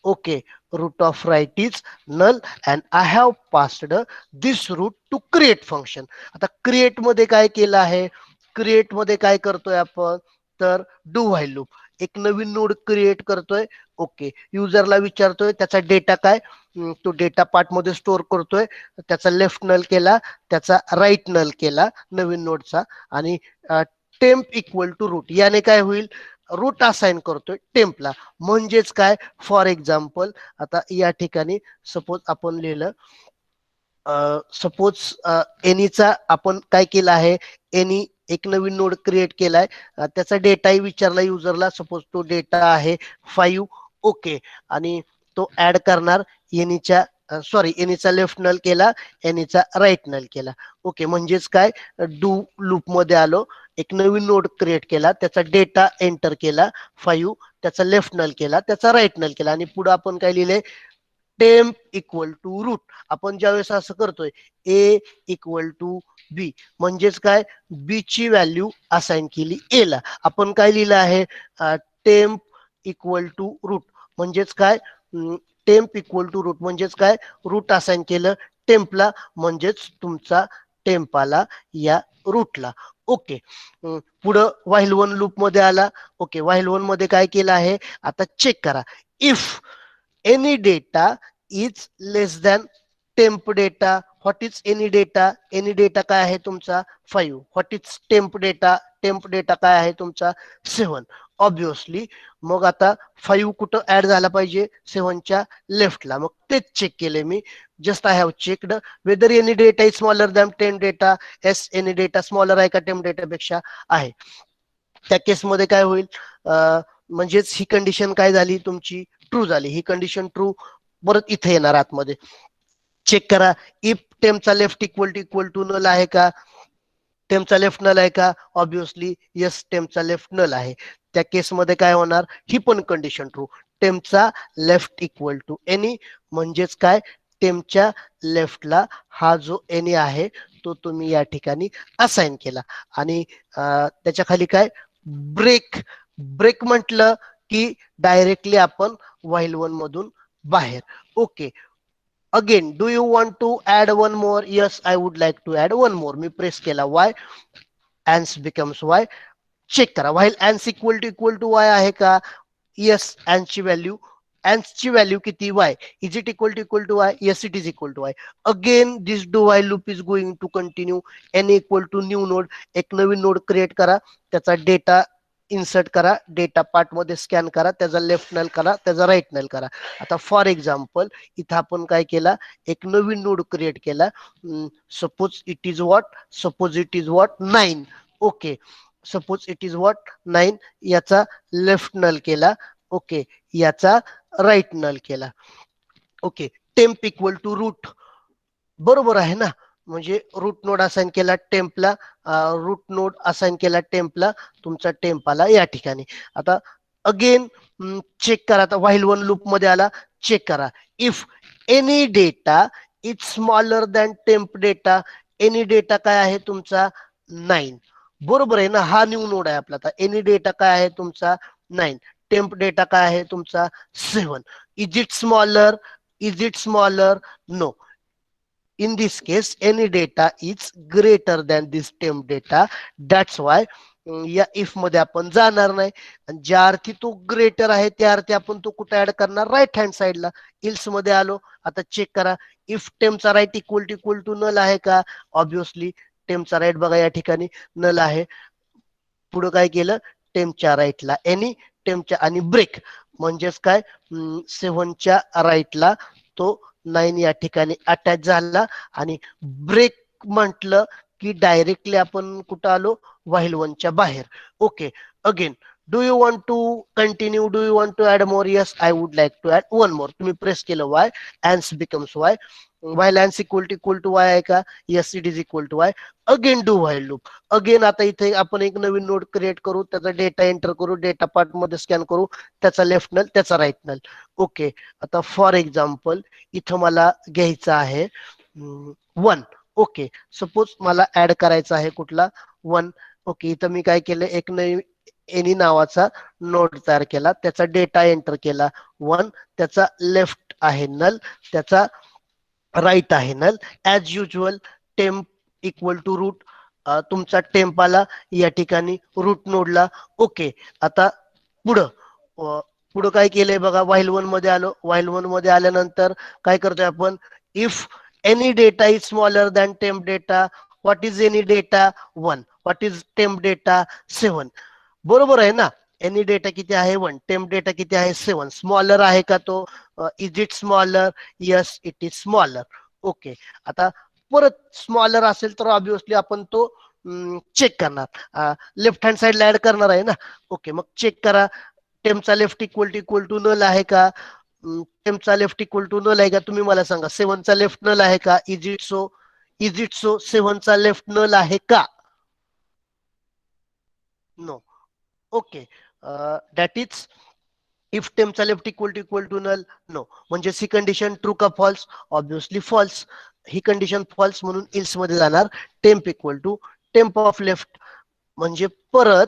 Okay, root of right is null, and I have passed this root to create function. आता create मध्ये काय केलं आहे, create मध्ये काय करतोय आपण, तर डू व्हाईल लूप. एक नवीन नोड क्रिएट करतोय. ओके, युजरला विचारतोय त्याचा डेटा काय, तो डेटा पार्ट मध्ये स्टोअर करतोय. त्याचा लेफ्ट नल केला, त्याचा राईट नल केला नवीन नोडचा, आणि टेम्प इक्वल टू रूट, याने काय होईल, रूट असाइन करतोय टेम्पला. म्हणजेच काय, फॉर एक्झाम्पल आता या ठिकाणी सपोज आपण लिहिलं, सपोज एनीचा आपण काय केलं आहे, एनी एक नवीन नोड क्रिएट केलाय, त्याचा डेटाही विचारला युजरला, सपोज तो डेटा आहे 5. ओके, आणि तो ऍड करणार एनीच्या, सॉरी एनीचा लेफ्ट नल केला, एनीचा राईट नल केला. ओके, म्हणजेच काय, डू लूप मध्ये आलो, एक नवीन नोड क्रिएट केला, त्याचा डेटा एंटर केला 5, त्याचा लेफ्ट नल केला, त्याचा राईट नल केला, आणि पुढे आपण काय लिहिले, टेम्प इक्वल टू रूट. आपण ज्यावेळेस असं करतोय ए इक्वल टू बी, म्हणजेच काय, बी ची व्हॅल्यू असाइन केली ए ला. आपण काय लिहिलं आहे, टेम्प इक्वल टू रूट, म्हणजेच काय, टेम्प इक्वल टू रूट म्हणजेच काय, रूट असाइन केलं टेम्पला, म्हणजेच तुमचा टेम्प आला या रूटला. ओके, पुढं व्हाईल वन लूप मध्ये आला. ओके, व्हाईल वन मध्ये काय केलं आहे, आता चेक करा, if any data is less than temp data. What is any data? Any data काय आहे तुमचा 5. What is temp data? temp data काय आहे तुमचा 7. ऑब्विसली मग आता 5 कुठं ऍड झाला पाहिजे, 7च्या लेफ्टला. मग तेच चेक केले मी. Just I have checked whether any data is smaller than 10 data. As any data smaller आहे का 10 डेटा पेक्षा आहे. त्या केसमध्ये काय होईल, म्हणजेच ही कंडिशन काय झाली तुमची, ट्रू झाली. ही कंडिशन ट्रू, परत इथे येणार आतमध्ये चेक करा, इफ टेमचा लेफ्ट इक्वल टू नल आहे का, टेमचा लेफ्ट नल आहे का, ऑब्विसली यस, टेमचा लेफ्ट नल आहे. त्या केसमध्ये काय होणार, ही पण कंडिशन ट्रू, टेमचा लेफ्ट इक्वल टू एनी, म्हणजेच काय, टेमच्या लेफ्टला हा जो एनी आहे तो तुम्ही या ठिकाणी असाइन केला. आणि त्याच्या खाली काय, ब्रेक, ब्रेक म्हटलं की डायरेक्टली आपण व्हाईल वन मधून बाहेर. Okay, again do you want to add one more, yes I would like to add one more. मी प्रेस केला Y, ans becomes Y. Check करा, while ans equal to Y आहे का, yes, एन्सची value, एन्सची value किती, Y. Is it equal to Y, yes it is equal to Y. Again this do while loop is going to continue. N equal to new node, एक नवीन node create करा, त्याचा data insert करा, data part मध्ये scan करा, त्याचा left null करा, त्याचा राईट नल करा. आता फॉर एक्झाम्पल इथं आपण काय केला, एक नवीन नोड क्रिएट केला, suppose it is what, suppose it is what 9. Okay, suppose it is what 9, याचा लेफ्ट नल केला. ओके, याचा राईट नल केला. Okay, temp equal to root, बरोबर आहे ना, म्हणजे रूट नोड असाइन केला टेम्पला, रूट नोड असाइन केला टेम्पला, तुमचा टेम्प आला या ठिकाणी. आता अगेन चेक करा, आता व्हाईल वन लूप मध्ये आला, चेक करा, if any data is smaller than temp data. Any data काय आहे तुमचा 9, बरोबर आहे ना, हा न्यू नोड आहे आपला. आता एनी डेटा काय आहे तुमचा 9, टेम्प डेटा काय आहे तुमचा 7. Is it smaller, is it smaller, no. In this case any data is greater than this temp data. That's why या इफ मध्ये आपण जाणार नाही. ज्या अर्थी तो ग्रेटर आहे त्या अर्थी आपण तो कुठे ऍड करणार, राईट हँड साइडला. इल्स मध्ये आलो, आता चेक करा, इफ टेमचा राईट इक्वल टू नल आहे का, ऑब्विसली टेमचा राईट बघा या ठिकाणी नल आहे. पुढे काय केलं, टेमच्या राईटला एनी, टेमच्या आणि ब्रेक, म्हणजेच काय, 7च्या राईटला तो 9 या ठिकाणी अटॅच झाला. आणि ब्रेक म्हटलं की डायरेक्टली आपण कुठं आलो, व्हाईल वनच्या बाहेर. Okay, again do you want to continue, do you want to add more, yes I would like to add one more. तुम्ही प्रेस केलं Y, ans becomes Y. While ans equal to Y आहे का, yes it is equal to Y. Again do while loop. अगेन आता इथे आपण एक नवीन नोड क्रिएट करू, त्याचा डेटा एंटर करू, डेटा पार्ट मध्ये स्कॅन करू, त्याचा लेफ्ट नल, त्याचा राईट नल. ओके, आता फॉर एक्झाम्पल इथं मला घ्यायचं आहे 1. ओके, सपोज मला ऍड करायचा आहे कुठला 1. ओके, इथं मी काय केलं, एक नवीन एनी नावाचा नोड तयार केला, त्याचा डेटा एंटर केला 1, त्याचा लेफ्ट आहे नल, त्याचा राईट आहे null. As usual temp equal to root, तुमचा टेम्प आला या ठिकाणी रूट नोडला. ओके, आता पुढं पुढं काय केलंय बघा, व्हाईल वन मध्ये आलो. व्हाईल वन मध्ये आल्यानंतर काय करतोय आपण, if any data is smaller than temp data, what is any data 1, what is temp data 7. बरोबर आहे ना. एनी डेटा किती आहे 1, टेम्प डेटा किती आहे 7. स्मॉलर आहे का तो, is it smaller, yes it is smaller. Okay. आता परत स्मॉलर असेल तर ऑब्विसली आपण तो चेक करणार, लेफ्ट हँड साइडला ऍड करणार आहे ना. ओके, मग चेक करा, टेमचा लेफ्ट इक्वल टू नल आहे का, टेमचा लेफ्ट इक्वल टू नल आहे का, तुम्ही मला सांगा. सेव्हनचा लेफ्ट नल आहे का, is it so, is it so, सेव्हनचा लेफ्ट नल आहे का, no. Okay, that is if टेमचा left equal to null, no. म्हणजे ही कंडिशन ट्रू का फॉल्स, ऑब्विसली फॉल्स. ही कंडिशन फॉल्स म्हणून इल्स मध्ये जाणार. Temp equal to temp of left, म्हणजे परत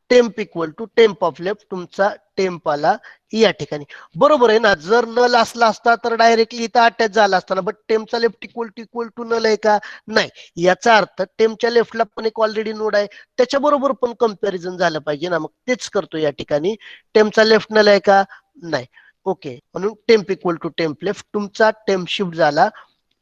temp equal to temp of left, तुमचा टेम्प आला या ठिकाणी. बरोबर आहे ना. जर नल असला असता तर डायरेक्टली इथं अटॅच झाला असताना, बट टेम्पचा लेफ्ट इक्वल टू नल आहे का, नाही. याचा अर्थ टेम्पच्या लेफ्टला पण एक ऑलरेडी नोड आहे, त्याच्या बरोबर पण कंपॅरिझन झालं पाहिजे ना. मग तेच करतो या ठिकाणी. टेम्पचा लेफ्ट नल आहे का, नाही. ओके, म्हणून temp equal to temp left, तुमचा टेम्प शिफ्ट झाला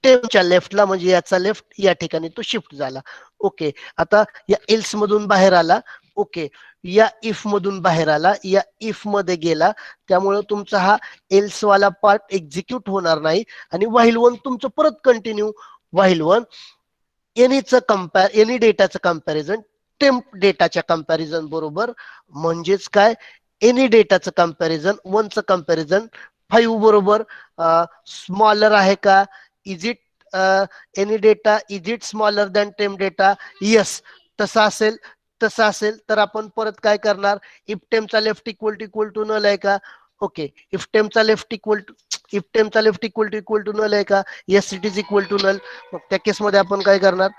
टेमच्या लेफ्टला, म्हणजे याचा लेफ्ट या ठिकाणी तो शिफ्ट झाला. ओके, आता या एल्स मधून बाहेर आला. ओके, या इफ मधून बाहेर आला, या इफ मध्ये गेला, त्यामुळे तुमचा हा एल्स वाला पार्ट एक्झिक्यूट होणार नाही. आणि व्हाईल वन तुमचं परत कंटिन्यू. व्हाईल वन एनी डेटाचं कम्पॅरिझन टेम्प डेटाच्या कम्पॅरिझन बरोबर, म्हणजेच काय, एनी डेटाचं कम्पॅरिझन, वनचं कम्पॅरिझन 5 बरोबर. स्मॉलर आहे का, is it any data, is it smaller than temp data, yes. तसं असेल, तसं असेल तर आपण परत काय करणार, इफ टेमचा लेफ्ट इक्वल टू नल आहे का. ओके, इफ टेमचा लेफ्ट इक्वल टू नल आहे का, yes it is equal to null. मग त्या केसमध्ये आपण काय करणार,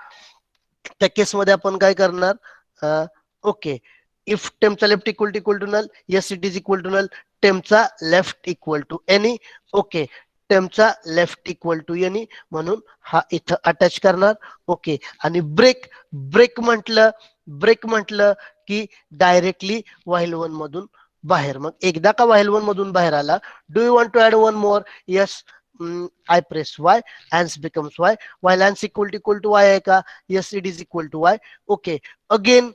त्या केसमध्ये आपण काय करणार, ओके, इफ टेमचा left equal to null, yes it is equal to null. टेमचा left equal to any. Okay, टेमचा लेफ्ट इक्वल टू एनी, म्हणून हा इथं अटॅच करणार. ओके, आणि ब्रेक म्हटलं की डायरेक्टली व्हाईल वन मधून बाहेर. मग एकदा का व्हाईल वन मधून बाहेर आला, do you want to add one more, yes, I press Y, ans becomes Y. While ans equal to Y आहे का, yes it is equal to Y. Okay, again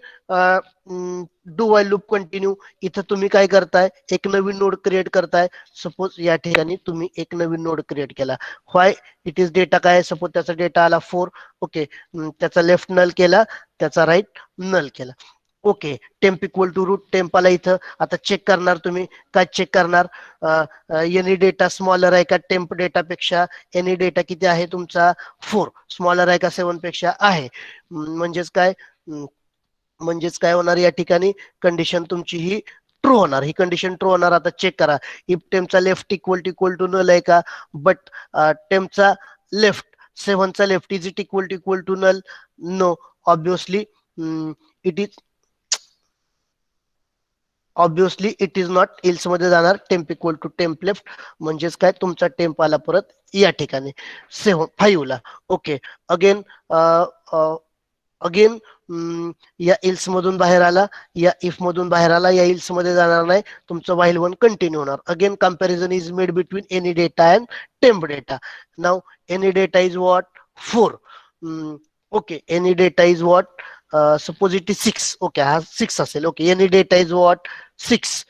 do while loop continue. इथं तुम्ही काय करताय, एक नवीन node create करताय. Suppose या ठिकाणी तुम्ही एक नवीन नोड क्रिएट केला. व्हाय इट इज डेटा काय, सपोज त्याचा डेटा आला 4. ओके, त्याचा लेफ्ट नल केला, त्याचा राईट नल केला. Okay, temp equal to root, temp आला इथं. आता चेक करणार तुम्ही, काय चेक करणार, एनी डेटा स्मॉलर आहे का टेम्प डेटा पेक्षा. एनी डेटा किती आहे तुमचा 4, स्मॉलर आहे का 7 पेक्षा आहे. म्हणजेच काय, म्हणजेच काय होणार या ठिकाणी, कंडिशन तुमची ही ट्रू होणार. ही कंडिशन ट्रू होणार. आता चेक करा, इफ टेमचा लेफ्ट इक्वल टू नल आहे का, बट टेमचा लेफ्ट, 7चा left, is it equal to null, no. Obviously it is, obviously it is not. Else मध्ये जाणार, temp equal to temp left, म्हणजेच काय, तुमचा टेम्प आला परत या ठिकाणी 5 ला. ओके, अगेन अगेन या इल्स मधून बाहेर आला, या इफ मधून बाहेर आला, या इल्स मध्ये जाणार नाही, तुमचं व्हाईल वन कंटिन्यू होणार. Again comparison is made between any data and temp data. Now any data is what 4. Okay, any data is what, suppose it is 6. Okay, हा 6 असेल. Okay, any data is what 6.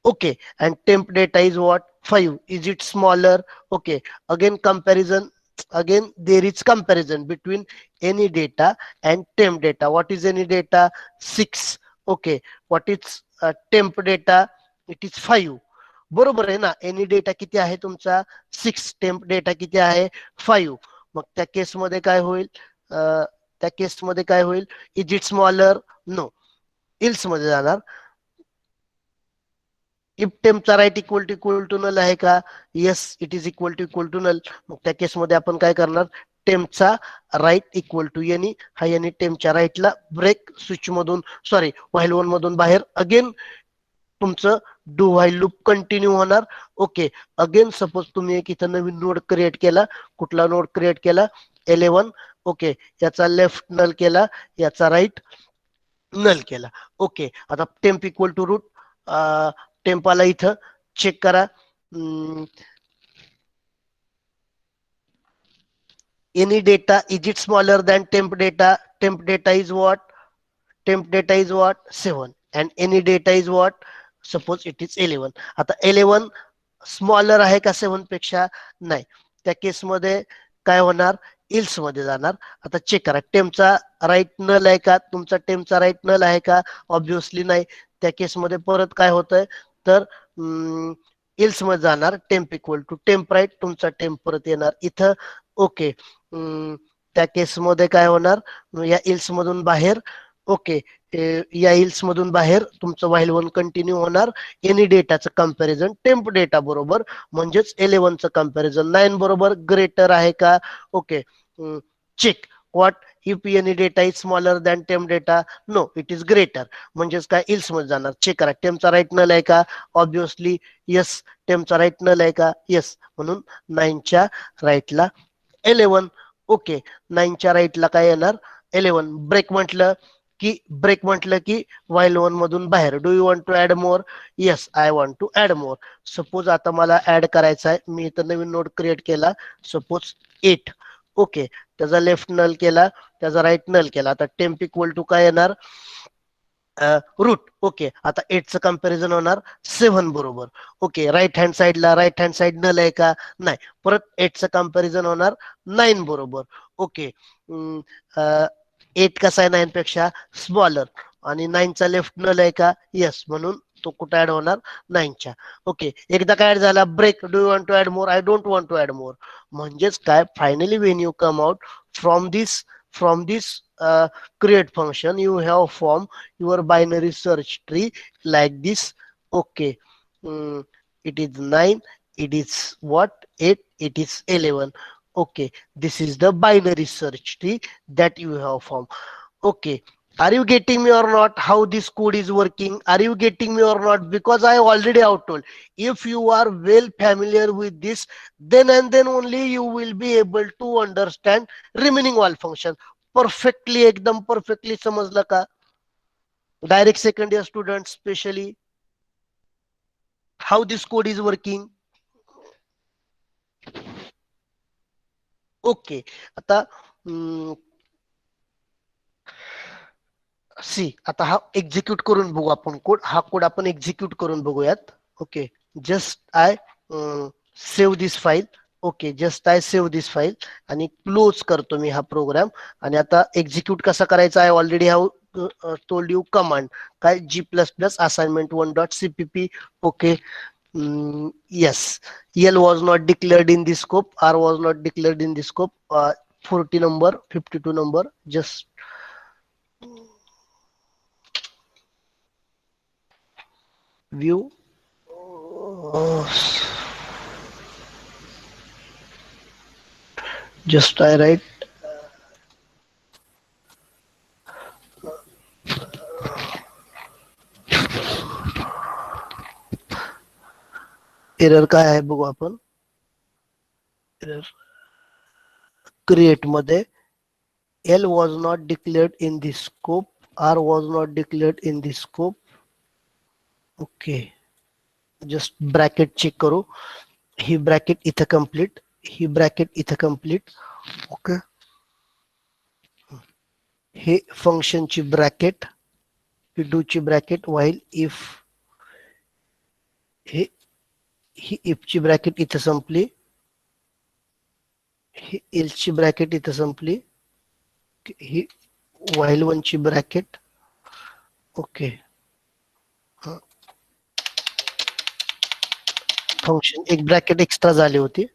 Okay, and temp data is what 5. Is it smaller? Okay, again comparison, again there is comparison between any data and temp data. What is any data, 6. Okay, what is temp data, it is 5. बरोबर आहे ना. Any data किती आहे तुमचा 6, temp data किती आहे 5. मग त्या केसमध्ये काय होईल, त्या केसमध्ये काय होईल, is it smaller, no. Else मध्ये जाणार. इफ टेम्पचा राईट इक्वल टू नल आहे का, yes it is equal to null. मग त्या केसमध्ये आपण काय करणार, टेम्पचा राईट इक्वल टू एनी, हा एनी टेम्पच्या राईटला ब्रेक स्विच मधून, सॉरी व्हाईल वन मधून बाहेर. अगेन तुमचं डू व्हाईल लूप कंटिन्यू होणार. ओके, अगेन सपोज तुम्ही एक इथं नवीन नोड क्रिएट केला. कुठला नोड क्रिएट केला, 11. ओके, याचा लेफ्ट नल केला, याचा राईट नल केला. ओके, आता temp equal to root, temp आला इथं, चेक करा. Any data, is it smaller than temp data? Temp data is what? Temp data is what? 7. And any data is what? Suppose it is 11. आता 11 smaller आहे का 7 पेक्षा? नाही. त्या केसमध्ये काय होणार? इल्स मध्ये जाणार. आता चेक करा, टेमचा राईट नल आहे का? तुमचा टेमचा राईट नल आहे का? ऑब्विसली नाही. त्या केसमध्ये परत काय होतंय? तर इल्स मध्ये जाणार. Temp equal to temp right, तुमचा टेम्प परत येणार इथं. ओके, त्या केसमध्ये काय होणार? या इल्स मधून बाहेर, ओके, या इल्स मधून बाहेर तुमचं व्हाईल वन कंटिन्यू होणार. एनी डेटाचं कंपॅरिझन टेम्प डेटा बरोबर, म्हणजेच 11चं कंपॅरिझन 9 बरोबर ग्रेटर आहे का? Okay, check what if any data is smaller than temp data? No, it is greater. म्हणजेच काय? इल्स मध्ये जाणार. चेक करा, टेम्पचा राईट नल आहे का? Obviously yes. टेम्पचा राईट नल आहे का? यस. म्हणून 9च्या राईटला 11. ओके, 9च्या राईटला काय येणार? 11. ब्रेक म्हटलं की व्हाईल वन मधून बाहेर. Do you want to add more? Yes, I want to add more. Suppose आता मला ऍड करायचा आहे, मी इथं नवीन नोड क्रिएट केला, सपोज 8. ओके, त्याचा लेफ्ट नल केला, त्याचा राईट नल केला. आता टेम्प इक्वल टू काय येणार? रूट. ओके, आता 8चं कंपॅरिझन होणार 7 बरोबर. Okay, right hand side null आहे का? नाही. परत 8चं कंपॅरिझन होणार 9 बरोबर. ओके, 8 कसा आहे 9 पेक्षा? स्मॉलर. आणि 9चा लेफ्ट नल आहे का? येस. म्हणून तो कुठे ऍड होणार? 9च्या. ओके, एकदा काय ऍड झाला? Break. Do you want to add more? I don't want to add more. म्हणजेच काय? Finally when you come out from this create function, you have formed your binary search tree like this. Okay, it is 9, it is what? 8, it is 11. Okay, this is the binary search tree that you have formed. Okay, are you getting me or not? How this code is working? Are you getting me or not? Because I already have told, if you are well familiar with this, then and then only you will be able to understand remaining all function. Perfectly, एकदम perfectly समजलं का? Direct second year student specially, how this code is working. Okay, आता C, आता हा execute करून बघू आपण code. हा कोड आपण एक्झिक्यूट करून बघूयात. Okay, just I save this file. Okay, just I save this file आणि क्लोज करतो मी हा प्रोग्राम. आणि आता एक्झिक्यूट कसा करायचा? I already have told you command. काय? G++ assignment1.cpp. Okay, yes, L was not declared in the scope, R was not declared in the scope. 40 number, 52 number, just view. Just I write error काय आहे बघू आपण. Error create मध्ये L was not declared in the scope, R was not declared in the scope. Okay, just bracket check करू. ही bracket इथं complete, ही bracket इथं कंप्लीट. ओके, हे फंक्शनची ब्रॅकेट, ही डूची ब्रॅकेट, व्हाईल इफ. ही इफची ब्रॅकेट इथं संपली, ही एल्सची ब्रॅकेट इथं संपली, ही व्हाईल वनची ब्रॅकेट. ओके, फंक्शन एक ब्रॅकेट एक्स्ट्रा झाली होती.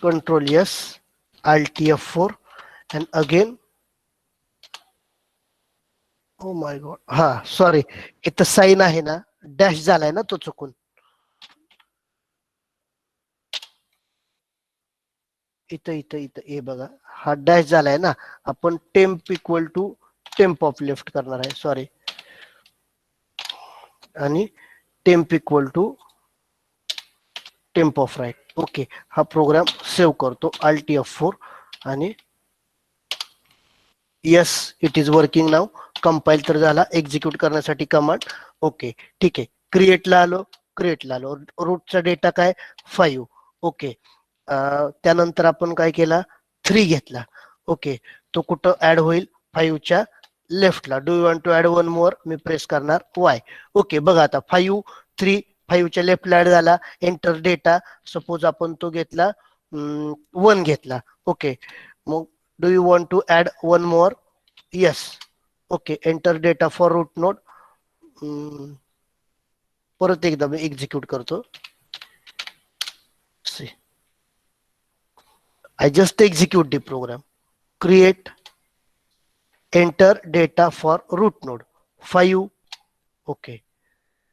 Control S, Alt F4 and again. Oh my god, हा सॉरी, इथं साइन आहे ना, डॅश झालाय ना तो चुकून. इथं इथं इथं हे बघा, हा डॅश झालाय ना. आपण temp equal to temp of left करणार आहे, सॉरी. आणि temp equal to temp of right. Okay, हा प्रोग्राम सेव्ह करतो. Alt F4 आणि yes, it is working now. Compile तर झाला. एक्झिक्यूट करण्यासाठी कमांड. ओके, ठीक आहे. क्रिएटला आलो. रूटचा डेटा काय 5. ओके, त्यानंतर आपण काय केला 3 घेतला. ओके, तो कुठं ऍड होईल 5च्या लेफ्टला. Do you want to add one more? मी प्रेस करणार वाय. ओके, बघा आता 5 3 5च्या लेफ्टला ऍड झाला. Enter data. सपोज आपण तो घेतला 1 घेतला. ओके, मग do you want to add one more? Yes. Okay, enter data for root node. परत एकदा मी एक्झिक्यूट करतो. I just execute the program. Create, enter data for root node 5. Okay,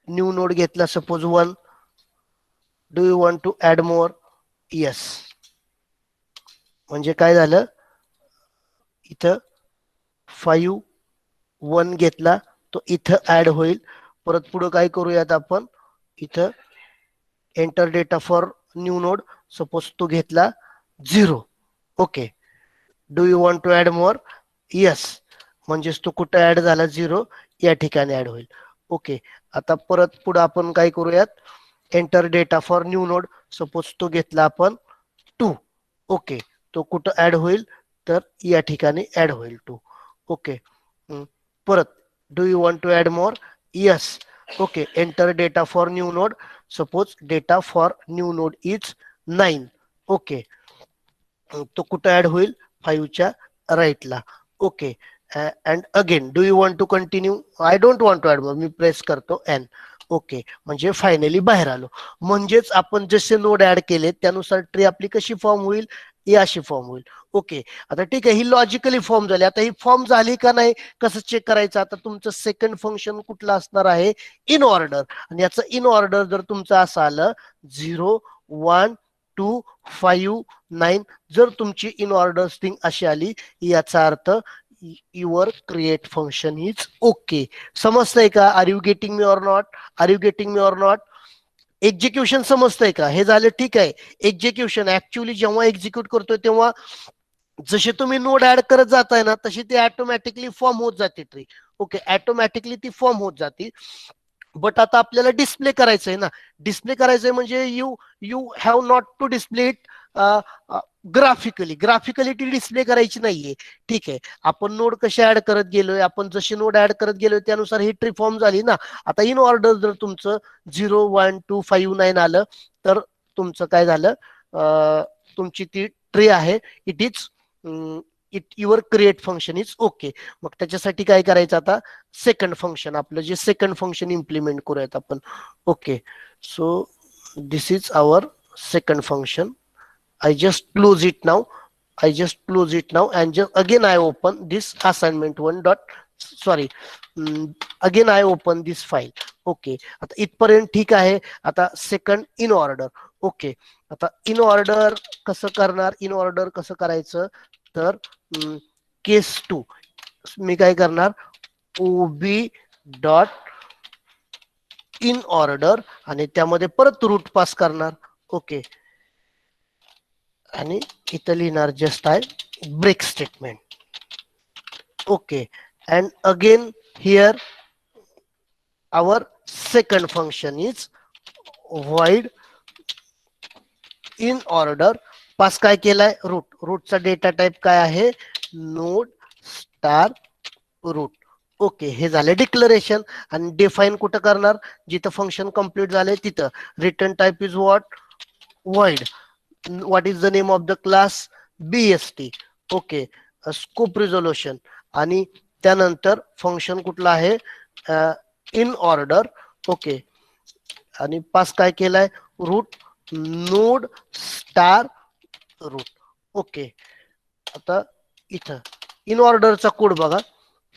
new node घेतला suppose 1. Do you want to add more? Yes. म्हणजे काय झालं इथं 5 1 घेतला तो इथं ऍड होईल. परत पुढे काय करूयात आपण इथं enter data for new node. Suppose तो घेतला 0. Okay, do you want to add more? Yes. म्हणजेच तो कुठं ऍड झाला 0 या ठिकाणी ऍड होईल. ओके, आता परत पुढे आपण काय करूयात enter data for new node. Suppose तो घेतला आपण 2. ओके, तो कुठं ऍड होईल तर या ठिकाणी ऍड होईल 2. ओके, परत do you want to add more? Yes. Okay, enter data for new node. Suppose data for new node is 9. Okay, तो कुठं ऍड होईल 5च्या राईटला. Okay, and again do you want to continue? I don't want to add more. मी press करतो N. Okay, म्हणजे finally बाहेर आलो. म्हणजेच आपण जसे नोड ऍड केले त्यानुसार ट्री आपली कशी फॉर्म होईल? ही अशी फॉर्म होईल. ओके, आता ठीक आहे, ही लॉजिकली फॉर्म झाली. आता ही फॉर्म झाली का नाही कसं चेक करायचं? आता तुमचं सेकंड फंक्शन कुठलं असणार आहे? In order. आणि याचं इन ऑर्डर जर तुमचं असं आलं 0 1 2 5 9, जर तुमची इन ऑर्डर स्ट्रिंग अशी आली याचा अर्थ your create function is okay. समजतंय का? Are you getting me or not? Are you getting me or not? Execution समजतंय का? हे झालं ठीक आहे. एक्झिक्युशन ऍक्च्युअली जेव्हा एक्झिक्यूट करतोय तेव्हा जसे तुम्ही नोड ऍड करत जाताय ना तशी ती ऑटोमॅटिकली फॉर्म होत जाते ट्री. ओके, ऑटोमॅटिकली ती फॉर्म होत जाते. बट आता आपल्याला डिस्प्ले करायचंय ना. डिस्प्ले करायचंय म्हणजे you you have not to display it graphically ती डिस्प्ले करायची नाहीये. ठीक आहे, आपण नोड कसे ऍड करत गेलोय, आपण जसे नोड ऍड करत गेलोय त्यानुसार ही ट्री फॉर्म झाली ना. आता इन ऑर्डर जर तुमचं 0 1 2 5 9 आलं तर तुमचं काय झालं, तुमची ती ट्री आहे it is it your create function is okay. मग त्याच्यासाठी काय करायचं आता सेकंड फंक्शन, आपलं जे सेकंड फंक्शन इम्प्लिमेंट करूयात आपण. Okay, so this is our second function. I just close it now. I just close it now and just again I open this assignment one dot sorry again I open this file. Okay, आता इथपर्यंत ठीक आहे. आता second in order. Okay, आता in order कसं करणार? In order कसं करायचं तर केस 2 मी काय करणार ओबी डॉट इन ऑर्डर आणि त्यामध्ये परत रूट पास करणार. ओके, आणि इथं लिहिणार जस्ट आहे break statement. Okay, and again here our second function is void in order. Pass काय केलाय रूट. रूटचा डेटा टाइप काय आहे नोड स्टार रूट. ओके, हे झाले डिक्लरेशन. आणि डिफाईन कुठं करणार जिथं फंक्शन कंप्लीट झाले तिथं. Return type is what void. What is the name of the class? BST. Okay, scope resolution. आणि त्यानंतर फंक्शन कुठलं आहे इन ऑर्डर. ओके, आणि पास काय केलाय root node star root. Okay, आता इथं इन ऑर्डरचा कोड बघा.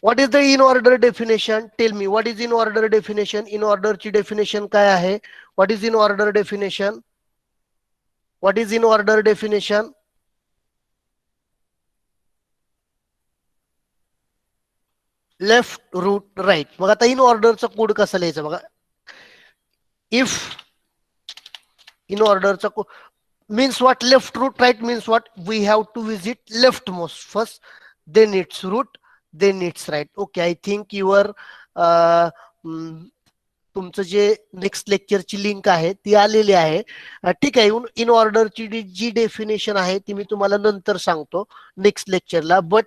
What is the in order definition? Tell me what is in order definition? इन ऑर्डरची डेफिनेशन काय आहे? What is in order definition? What is in order definition? Left root right. मग आता इन ऑर्डरचा कोड कसा लिहायचा बघा. इफ इन ऑर्डरचा code means what? Left root right means what? We have to visit leftmost first, then its root, then it's right. Okay, I think your तुमचं जे नेक्स्ट लेक्चरची लिंक आहे ती आलेली आहे. ठीक आहे. इन ऑर्डरची जी डेफिनेशन आहे ती मी तुम्हाला नंतर सांगतो नेक्स्ट लेक्चरला. बट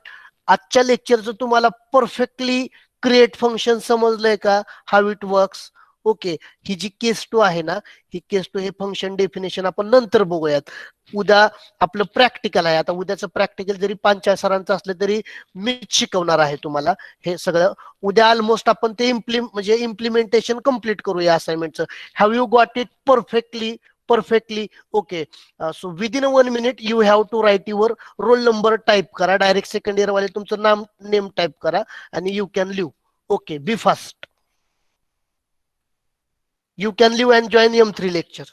आजच्या लेक्चरचं तुम्हाला परफेक्टली क्रिएट फंक्शन समजलंय का, हाऊ इट वर्क्स. ओके, ही जी केस टू आहे ना, ही केस टू हे फंक्शन डेफिनेशन आपण नंतर बघूयात. उद्या आपलं प्रॅक्टिकल आहे. आता उद्याचं प्रॅक्टिकल जरी 5 सरांचं असलं तरी मीच शिकवणार आहे तुम्हाला हे सगळं. उद्या ऑलमोस्ट आपण ते इम्प्लिमेंटेशन कम्प्लीट करूया असाइनमेंटचं. Have you got it perfectly okay. So within 1 minute you have to write your roll number type करा. डायरेक्ट सेकंड इयर वाले तुमचं नाम नेम टाईप करा आणि you can leave. Okay, be fast. You can leave and join M3 lecture.